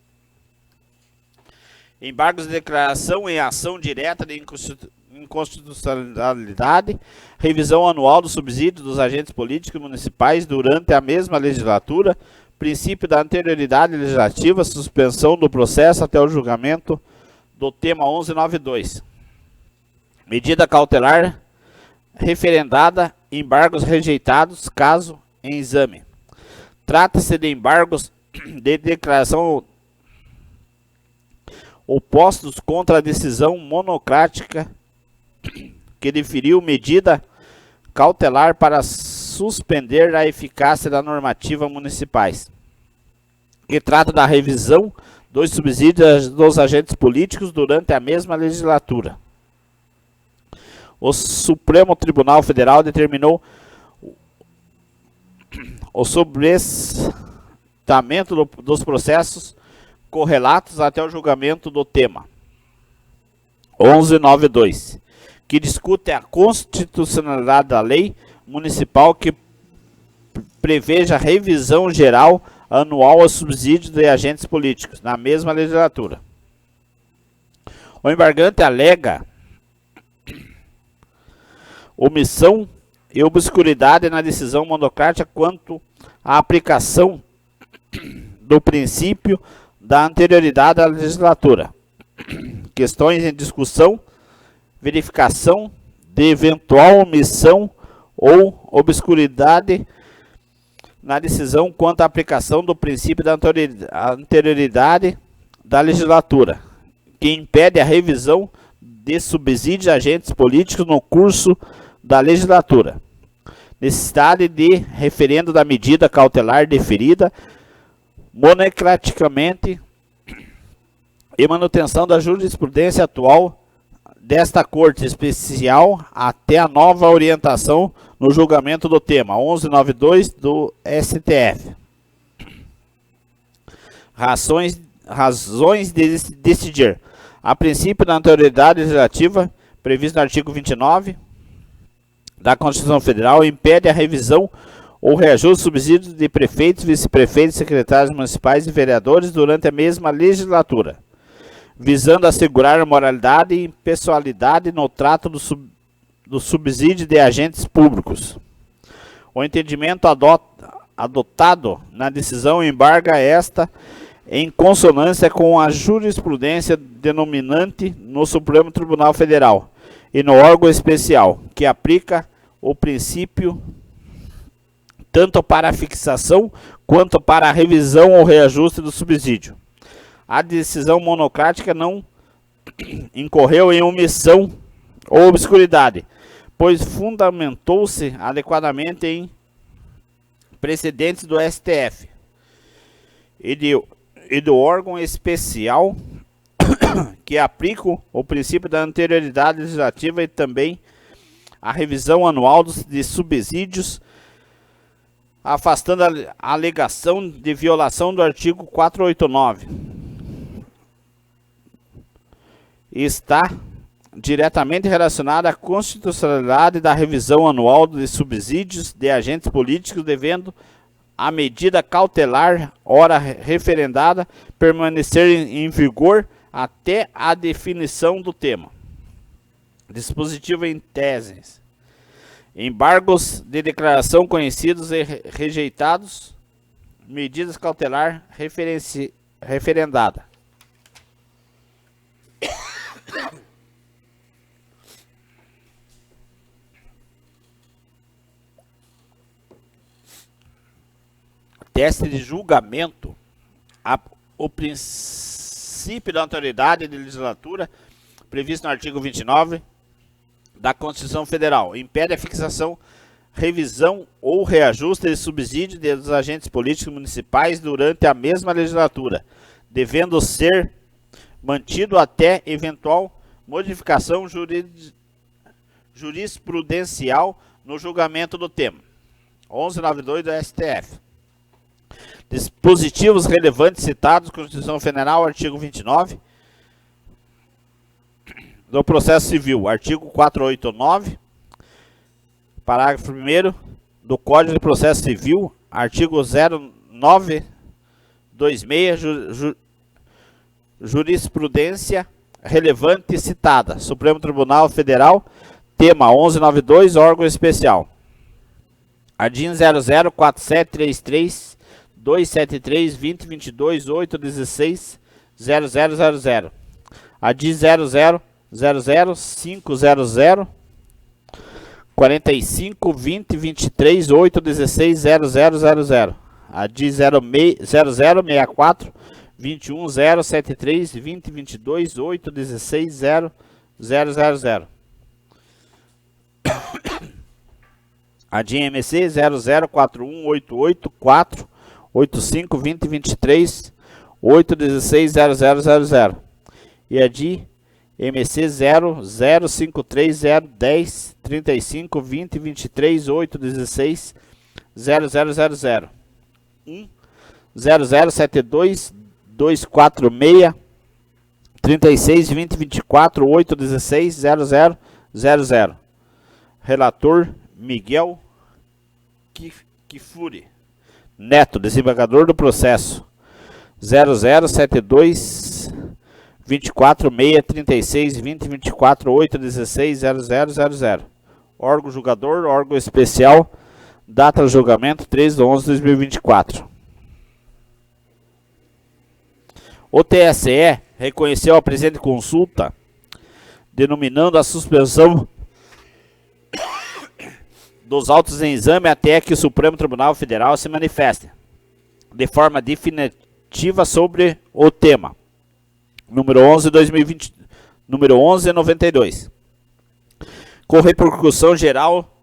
Embargos de declaração em ação direta de inconstitucionalidade, revisão anual do subsídio dos agentes políticos municipais durante a mesma legislatura, princípio da anterioridade legislativa, suspensão do processo até o julgamento do tema 1192. Medida cautelar referendada, embargos rejeitados, caso em exame. Trata-se de embargos de declaração opostos contra a decisão monocrática que deferiu medida cautelar para suspender a eficácia da normativa municipais, que trata da revisão dos subsídios dos agentes políticos durante a mesma legislatura. O Supremo Tribunal Federal determinou o sobrestamento dos processos correlatos até o julgamento do tema 1192, que discute a constitucionalidade da lei municipal que preveja a revisão geral anual aos subsídios de agentes políticos na mesma legislatura. O embargante alega omissão e obscuridade na decisão monocrática quanto à aplicação do princípio da anterioridade à legislatura. Questões em discussão, verificação de eventual omissão ou obscuridade na decisão quanto à aplicação do princípio da anterioridade da legislatura, que impede a revisão de subsídios a agentes políticos no curso da legislatura. Necessidade de referendo da medida cautelar deferida monocraticamente e manutenção da jurisprudência atual desta Corte Especial até a nova orientação no julgamento do tema 1192 do STF. Razões de decidir. A princípio da anterioridade legislativa, previsto no artigo 29 da Constituição Federal, impede a revisão ou reajuste de subsídios de prefeitos, vice-prefeitos, secretários municipais e vereadores durante a mesma legislatura, visando assegurar a moralidade e impessoalidade no trato do subsídio de agentes públicos. O entendimento adotado na decisão embarga esta em consonância com a jurisprudência denominante no Supremo Tribunal Federal e no órgão especial, que aplica o princípio tanto para a fixação quanto para a revisão ou reajuste do subsídio. A decisão monocrática não incorreu em omissão ou obscuridade, pois fundamentou-se adequadamente em precedentes do STF e do órgão especial que aplicam o princípio da anterioridade legislativa e também a revisão anual de subsídios afastando a alegação de violação do artigo 489. Está diretamente relacionada à constitucionalidade da revisão anual de subsídios de agentes políticos, devendo a medida cautelar, ora referendada, permanecer em vigor até a definição do tema. Dispositivo em teses. Embargos de declaração conhecidos e rejeitados. Medidas cautelar referendada. Teste de julgamento. O princípio da autoridade de legislatura, previsto no artigo 29 da Constituição Federal, impede a fixação, revisão ou reajuste de subsídio dos agentes políticos municipais durante a mesma legislatura, devendo ser mantido até eventual modificação jurisprudencial no julgamento do tema. 1192 do STF. Dispositivos relevantes citados, Constituição Federal, artigo 29, do processo civil, artigo 489, parágrafo 1º, do Código de Processo Civil, artigo 0926, jurisprudência relevante citada, Supremo Tribunal Federal, tema 1192, órgão especial. ADIM 004733 273 2022 816 0000. ADIM 0000 500 45 20 23 816 0000. ADIM 0064 21 073 20 22 816 0000. ADIM MC 004188 4 85 20 23 816 0000. E ADIM MC 0053010 35 20 23 816 0000. 0072 246 36 20 24 816 0000. Relator Miguel Kifuri Neto, desembargador do processo 0072 24 6 36 20 24 8 16 0000. Órgão julgador, órgão especial, data do julgamento 3/11/2024. O TSE reconheceu a presente consulta, denominando a suspensão dos autos em exame até que o Supremo Tribunal Federal se manifeste de forma definitiva sobre o tema. Número 11/2020, número 11/92. Com repercussão geral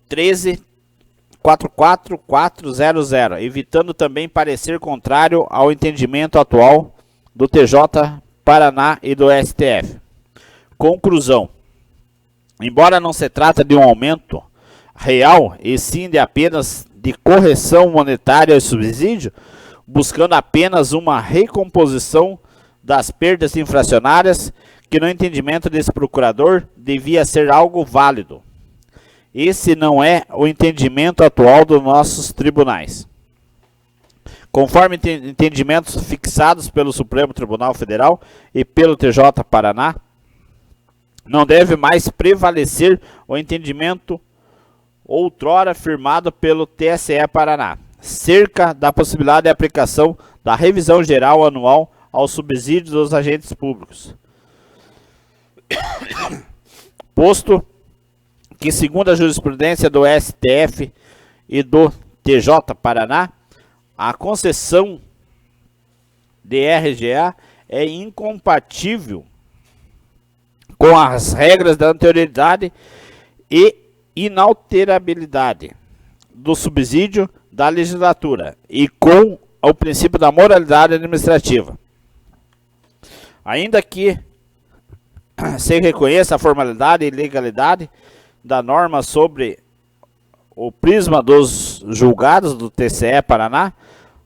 13.44400, evitando também parecer contrário ao entendimento atual do TJ Paraná e do STF. Conclusão. Embora não se trata de um aumento real, e sim de apenas de correção monetária ao subsídio, buscando apenas uma recomposição das perdas inflacionárias, que no entendimento desse procurador devia ser algo válido. Esse não é o entendimento atual dos nossos tribunais. Conforme entendimentos fixados pelo Supremo Tribunal Federal e pelo TJ Paraná, não deve mais prevalecer o entendimento outrora firmado pelo TSE Paraná, cerca da possibilidade de aplicação da revisão geral anual aos subsídios dos agentes públicos. Posto que, segundo a jurisprudência do STF e do TJ Paraná, a concessão de RGA é incompatível com as regras da anterioridade e inalterabilidade do subsídio da legislatura e com o princípio da moralidade administrativa. Ainda que se reconheça a formalidade e legalidade da norma sobre o prisma dos julgados do TCE Paraná,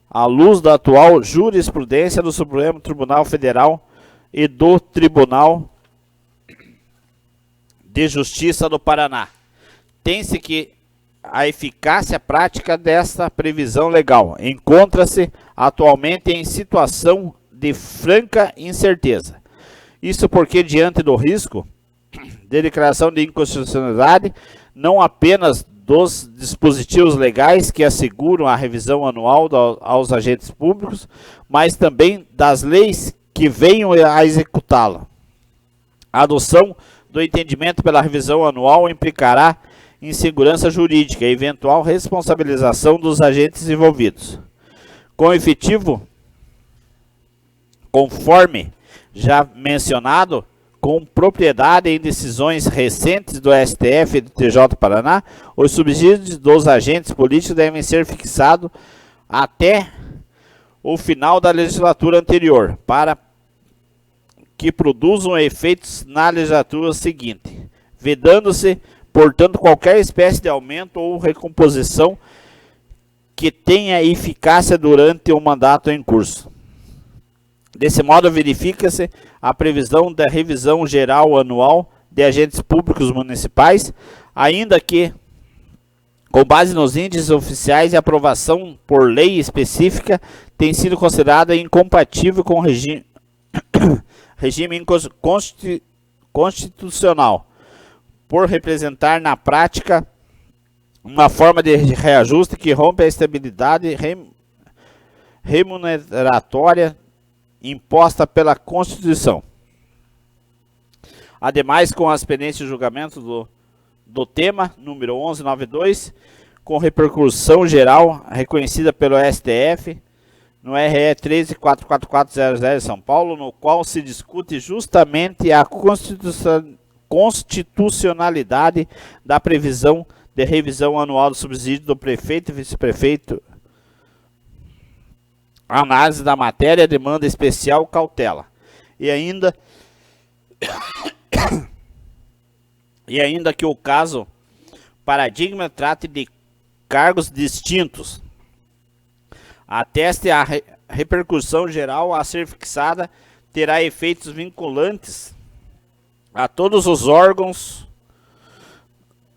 à luz da atual jurisprudência do Supremo Tribunal Federal e do Tribunal de Justiça do Paraná. Tem-se que a eficácia prática desta previsão legal encontra-se atualmente em situação de franca incerteza. Isso porque, diante do risco de declaração de inconstitucionalidade, não apenas dos dispositivos legais que asseguram a revisão anual aos agentes públicos, mas também das leis que venham a executá-la. A adoção do entendimento pela revisão anual implicará insegurança jurídica e eventual responsabilização dos agentes envolvidos. Com efetivo, conforme já mencionado, com propriedade em decisões recentes do STF e do TJ Paraná, os subsídios dos agentes políticos devem ser fixados até o final da legislatura anterior, para que produzam efeitos na legislatura seguinte, vedando-se, portanto, qualquer espécie de aumento ou recomposição que tenha eficácia durante o mandato em curso. Desse modo, verifica-se a previsão da revisão geral anual de agentes públicos municipais, ainda que, com base nos índices oficiais e aprovação por lei específica, tem sido considerada incompatível com o regime constitucional, por representar na prática uma forma de reajuste que rompe a estabilidade remuneratória imposta pela Constituição. Ademais, com as pendências de julgamento do tema, número 1192, com repercussão geral reconhecida pelo STF, no RE 1344400 de São Paulo, no qual se discute justamente a constitucionalidade da previsão de revisão anual do subsídio do prefeito e vice-prefeito, análise da matéria, demanda especial, cautela. E ainda que o caso paradigma trate de cargos distintos, ateste a repercussão geral a ser fixada terá efeitos vinculantes a todos os órgãos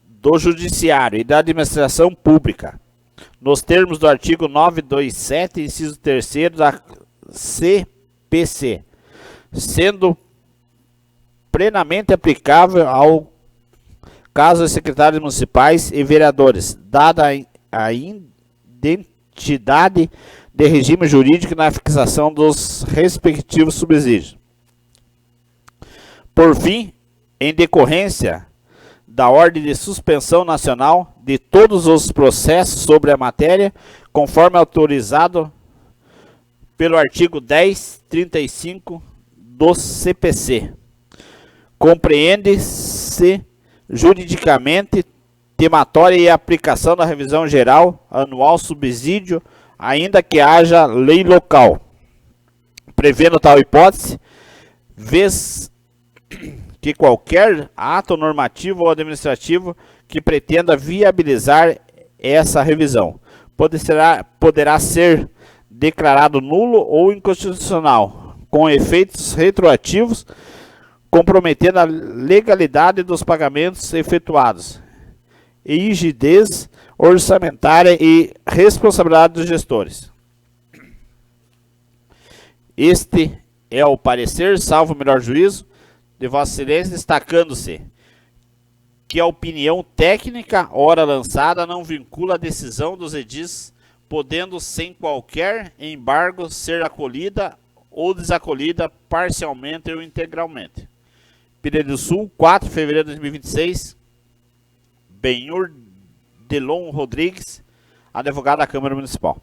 do Judiciário e da Administração Pública, nos termos do artigo 927, inciso 3º da CPC, sendo plenamente aplicável ao caso de secretários municipais e vereadores, dada a identidade de regime jurídico na fixação dos respectivos subsídios. Por fim, em decorrência da ordem de suspensão nacional de todos os processos sobre a matéria, conforme autorizado pelo artigo 1035 do CPC. Compreende-se juridicamente tematória e aplicação da revisão geral anual subsídio, ainda que haja lei local. Prevendo tal hipótese, vez que qualquer ato normativo ou administrativo que pretenda viabilizar essa revisão poderá ser declarado nulo ou inconstitucional, com efeitos retroativos, comprometendo a legalidade dos pagamentos efetuados, e rigidez orçamentária e responsabilidade dos gestores. Este é o parecer, salvo o melhor juízo, de Vossa Excelência, destacando-se que a opinião técnica, ora lançada, não vincula a decisão dos edis, podendo, sem qualquer embargo, ser acolhida ou desacolhida parcialmente ou integralmente. Piraí do Sul, 4 de fevereiro de 2026, Benhur Delon Rodrigues, advogado da Câmara Municipal.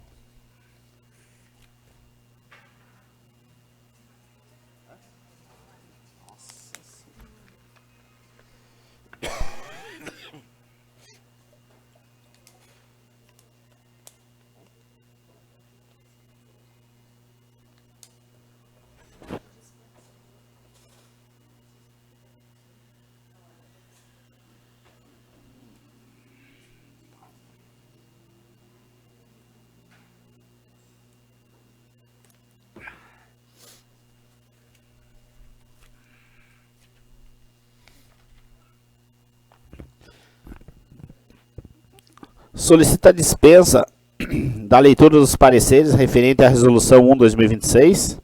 Solicita a dispensa da leitura dos pareceres referente à Resolução 1/2026,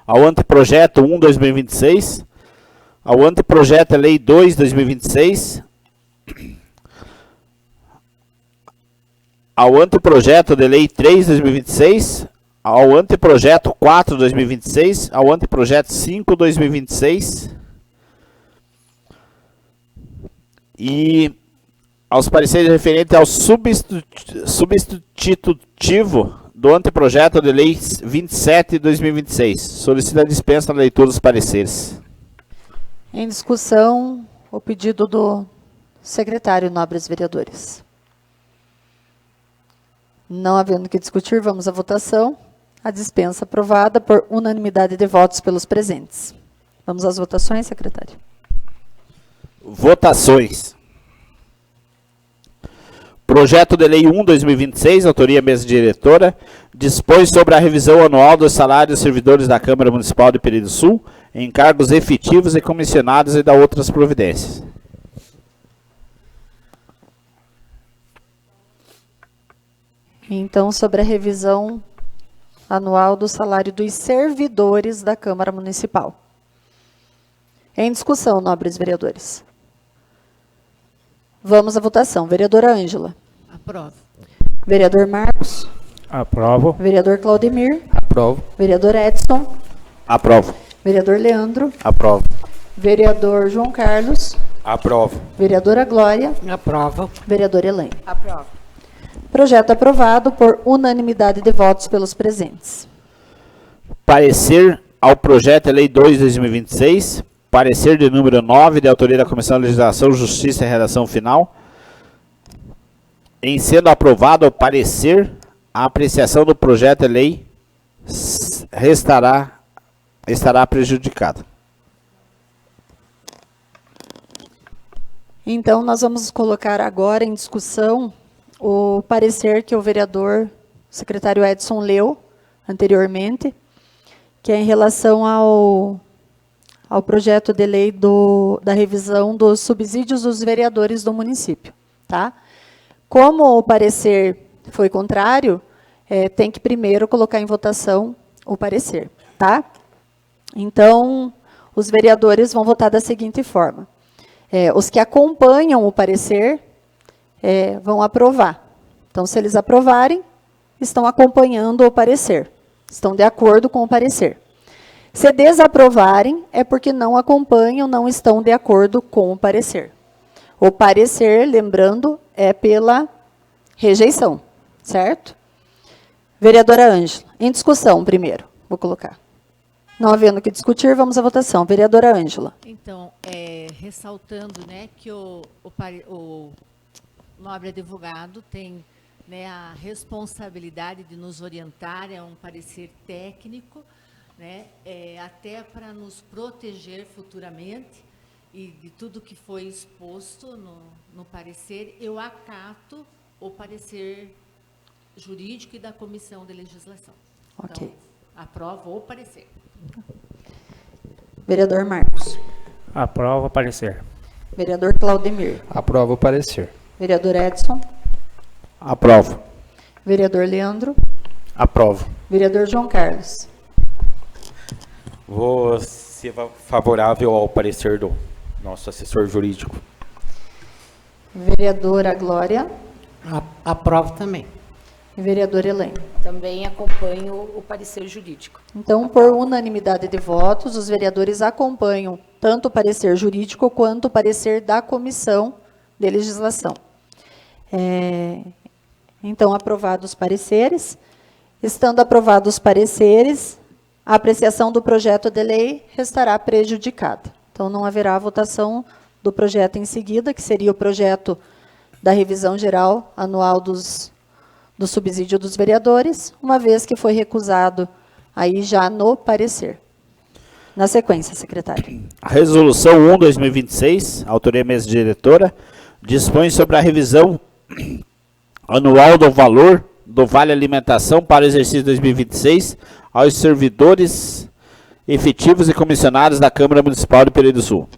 ao anteprojeto 1/2026, ao anteprojeto Lei 2/2026, ao anteprojeto de Lei 3/2026, ao anteprojeto 4/2026, ao anteprojeto 5/2026 e aos pareceres referentes ao substitutivo do anteprojeto de Lei 27/2026. Solicita a dispensa da leitura dos pareceres. Em discussão, o pedido do secretário, nobres vereadores. Não havendo que discutir, vamos à votação. A dispensa aprovada por unanimidade de votos pelos presentes. Vamos às votações, secretário. Votações. Projeto de Lei 1/2026, autoria mesa diretora, dispõe sobre a revisão anual dos salários dos servidores da Câmara Municipal de Peri do Sul, em cargos efetivos e comissionados e da outras providências. Então, sobre a revisão anual do salário dos servidores da Câmara Municipal. Em discussão, nobres vereadores. Vamos à votação. Vereadora Ângela. Aprovo. Vereador Marcos. Aprovo. Vereador Claudemir. Aprovo. Vereador Edson. Aprovo. Vereador Leandro. Aprovo. Vereador João Carlos. Aprovo. Vereadora Glória. Aprovo. Vereador Elaine. Aprovo. Projeto aprovado por unanimidade de votos pelos presentes. Parecer ao projeto Lei 2/2026, parecer de número 9, de autoria da Comissão de Legislação, Justiça e Redação Final. Em sendo aprovado o parecer, a apreciação do projeto de lei estará prejudicada. Então, nós vamos colocar agora em discussão o parecer que o vereador secretário Edson leu anteriormente, que é em relação ao projeto de lei da revisão dos subsídios dos vereadores do município. Tá? Como o parecer foi contrário, tem que primeiro colocar em votação o parecer. Tá? Então, os vereadores vão votar da seguinte forma. Os que acompanham o parecer vão aprovar. Então, se eles aprovarem, estão acompanhando o parecer. Estão de acordo com o parecer. Se desaprovarem, é porque não acompanham, não estão de acordo com o parecer. O parecer, lembrando, é pela rejeição, certo? Vereadora Ângela, em discussão primeiro, vou colocar. Não havendo que discutir, vamos à votação. Vereadora Ângela. Então, ressaltando, né, que o nobre advogado tem, né, a responsabilidade de nos orientar, é um parecer técnico, né, até para nos proteger futuramente e de tudo que foi exposto no parecer, eu acato o parecer jurídico e da Comissão de Legislação. Ok. Então, aprovo o parecer. Vereador Marcos. Aprovo o parecer. Vereador Claudemir. Aprovo o parecer. Vereador Edson. Aprovo. Vereador Leandro. Aprovo. Vereador João Carlos. Vou ser favorável ao parecer do nosso assessor jurídico. Vereadora Glória. Aprovo também. E vereador Elaine. Também acompanho o parecer jurídico. Então, por unanimidade de votos, os vereadores acompanham tanto o parecer jurídico quanto o parecer da Comissão de Legislação. Então, aprovados os pareceres. Estando aprovados os pareceres, a apreciação do projeto de lei restará prejudicada. Então, não haverá votação do projeto em seguida, que seria o projeto da revisão geral anual do subsídio dos vereadores, uma vez que foi recusado aí já no parecer. Na sequência, secretário. A Resolução 1/2026, autoria mesa diretora, dispõe sobre a revisão anual do valor do Vale Alimentação para o exercício 2026 aos servidores efetivos e comissionados da Câmara Municipal de Peri do Sul.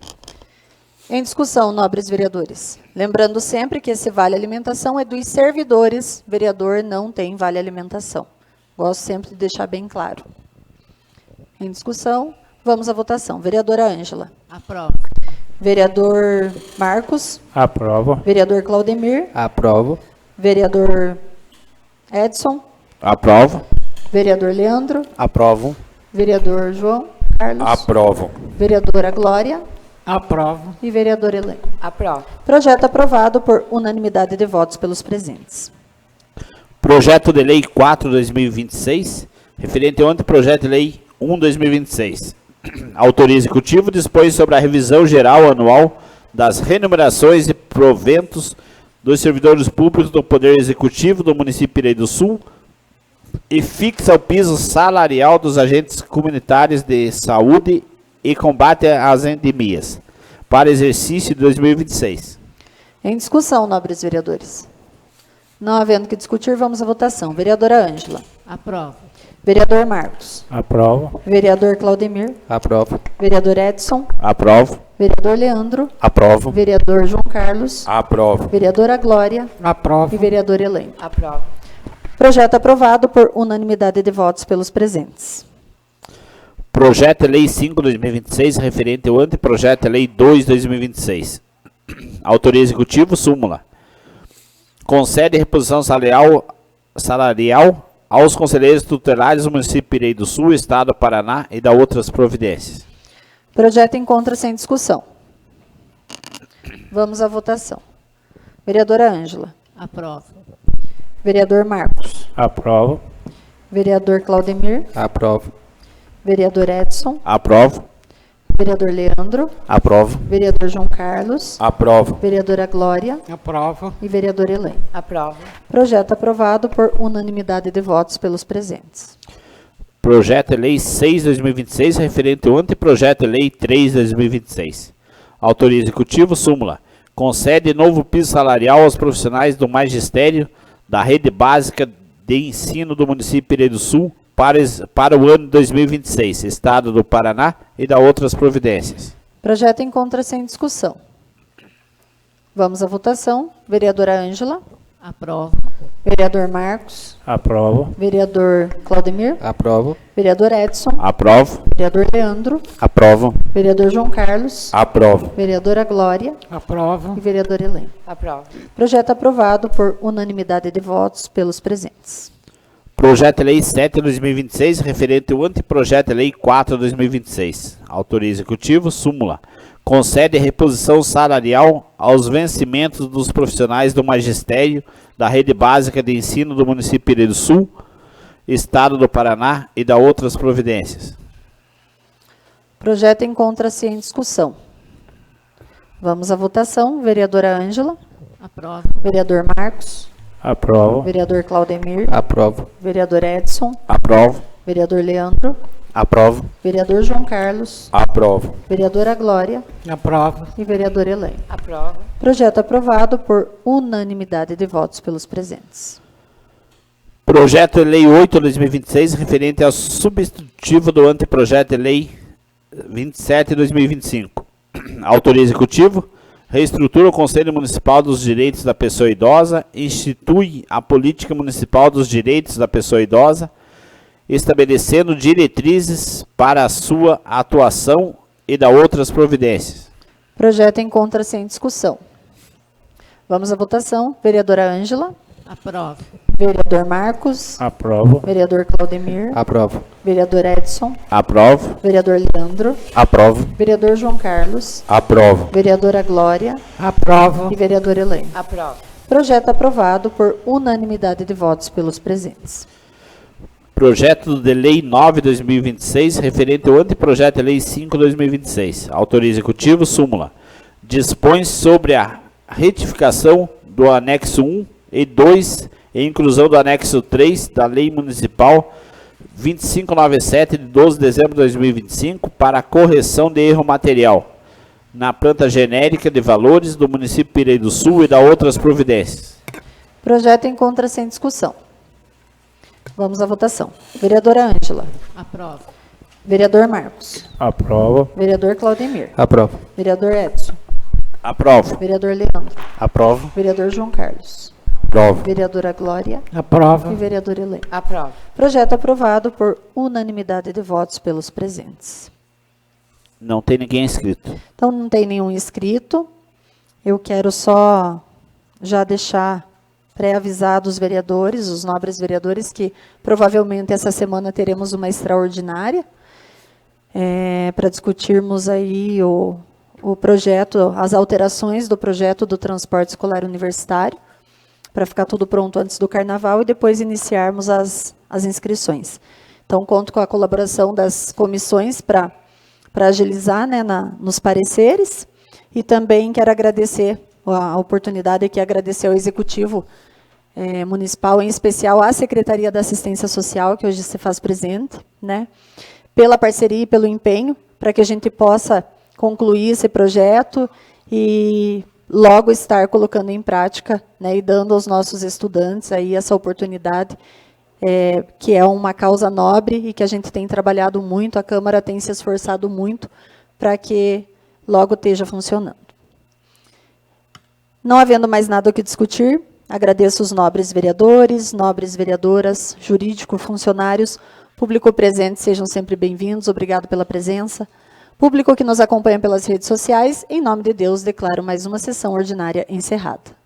Em discussão, nobres vereadores. Lembrando sempre que esse vale alimentação é dos servidores, vereador não tem vale alimentação. Gosto sempre de deixar bem claro. Em discussão, vamos à votação. Vereadora Ângela. Aprovo. Vereador Marcos. Aprovo. Vereador Claudemir. Aprovo. Vereador Edson. Aprovo. Vereador Leandro. Aprovo. Vereador João Carlos. Aprovo. Vereadora Glória. Aprovo. E vereador Helene. Aprovo. Projeto aprovado por unanimidade de votos pelos presentes. Projeto de Lei 4/2026, referente ao anteprojeto de Lei 1/2026. Autoria Executivo dispõe sobre a revisão geral anual das remunerações e proventos dos servidores públicos do Poder Executivo do município de Pirei do Sul e fixa o piso salarial dos agentes comunitários de saúde e combate às endemias para exercício de 2026. Em discussão, nobres vereadores. Não havendo que discutir, vamos à votação. Vereadora Ângela. Aprovo. Vereador Marcos. Aprovo. Vereador Claudemir. Aprovo. Vereador Edson. Aprovo. Vereador Leandro. Aprovo. Vereador João Carlos. Aprovo. Vereadora Glória. E Aprovo. vereador Helene. Aprovo. Projeto aprovado por unanimidade de votos pelos presentes. Projeto de Lei 5/2026, referente ao anteprojeto de Lei 2/2026. Autoria Executivo, súmula. Concede reposição salarial aos conselheiros tutelares do município de Pirei do Sul, Estado do Paraná e da outras providências. Projeto encontra-se em discussão. Vamos à votação. Vereadora Ângela. Aprovo. Vereador Marcos. Aprovo. Vereador Claudemir. Aprovo. Vereador Edson. Aprovo. Vereador Leandro. Aprovo. Vereador João Carlos. Aprovo. Vereadora Glória. Aprovo. E vereador Helene. Aprovo. Projeto aprovado por unanimidade de votos pelos presentes. Projeto de Lei 6/2026, referente ao anteprojeto de Lei 3/2026. Autoria Executivo, súmula. Concede novo piso salarial aos profissionais do magistério da rede básica de ensino do município de Pirei do Sul para o ano 2026, Estado do Paraná e da outras providências. Projeto encontra-se em discussão. Vamos à votação. Vereadora Ângela. Aprovo. Vereador Marcos. Aprovo. Vereador Claudemir. Aprovo. Vereador Edson. Aprovo. Vereador Leandro. Aprovo. Vereador João Carlos. Aprovo. Vereadora Glória. Aprovo. E vereador Helene. Aprovo. Projeto aprovado por unanimidade de votos pelos presentes. Projeto de Lei 7/2026, referente ao anteprojeto de Lei 4/2026. Autoria Executivo, súmula. Concede reposição salarial aos vencimentos dos profissionais do magistério da rede básica de ensino do município de Pirei do Sul, Estado do Paraná e da outras providências. Projeto encontra-se em discussão. Vamos à votação. Vereadora Ângela. Aprovo. Vereador Marcos. Aprovo. Vereador Claudemir. Aprovo. Vereador Edson. Aprovo. Vereador Leandro. Aprovo. Vereador João Carlos. Aprovo. Vereadora Glória. Aprovo. E vereador Helene. Aprovo. Projeto aprovado por unanimidade de votos pelos presentes. Projeto de Lei 8/2026, referente ao substitutivo do anteprojeto de Lei 27/2025. Autoria Executivo. Reestrutura o Conselho Municipal dos Direitos da Pessoa Idosa, institui a Política Municipal dos Direitos da Pessoa Idosa, estabelecendo diretrizes para a sua atuação e da outras providências. Projeto encontra-se em discussão. Vamos à votação. Vereadora Ângela. Aprovo. Vereador Marcos. Aprovo. Vereador Claudemir. Aprovo. Vereador Edson. Aprovo. Vereador Leandro. Aprovo. Vereador João Carlos. Aprovo. Vereadora Glória. Aprovo. E vereador Helene. Aprovo. Projeto aprovado por unanimidade de votos pelos presentes. Projeto de Lei 9/2026, referente ao anteprojeto de Lei 5/2026. Autoria Executivo, súmula. Dispõe sobre a retificação do anexo 1 e 2 e inclusão do anexo 3 da Lei Municipal 2597 de 12 de dezembro de 2025 para a correção de erro material na planta genérica de valores do município de Pirei do Sul e da outras providências. Projeto encontra-se em discussão. Vamos à votação. Vereadora Ângela. Aprovo. Vereador Marcos. Aprovo. Vereador Claudemir. Aprovo. Vereador Edson. Aprovo. Vereador Leandro. Aprovo. Vereador João Carlos. Aprovo. Vereadora Glória. Aprova. E vereador Helena. Aprovo. Projeto aprovado por unanimidade de votos pelos presentes. Não tem ninguém inscrito. Então, não tem nenhum inscrito. Eu quero só já deixar pré-avisado os vereadores, os nobres vereadores, que provavelmente essa semana teremos uma extraordinária para discutirmos aí o projeto, as alterações do projeto do transporte escolar universitário, para ficar tudo pronto antes do carnaval e depois iniciarmos as inscrições. Então, conto com a colaboração das comissões para agilizar, né, nos pareceres, e também quero agradecer a oportunidade aqui, agradecer ao Executivo Municipal, em especial à Secretaria da Assistência Social, que hoje se faz presente, né, pela parceria e pelo empenho, para que a gente possa concluir esse projeto e logo estar colocando em prática, né, e dando aos nossos estudantes aí essa oportunidade, que é uma causa nobre e que a gente tem trabalhado muito, a Câmara tem se esforçado muito para que logo esteja funcionando. Não havendo mais nada o que discutir, agradeço os nobres vereadores, nobres vereadoras, jurídico, funcionários, público presente, sejam sempre bem-vindos, obrigado pela presença. Público que nos acompanha pelas redes sociais, em nome de Deus, declaro mais uma sessão ordinária encerrada.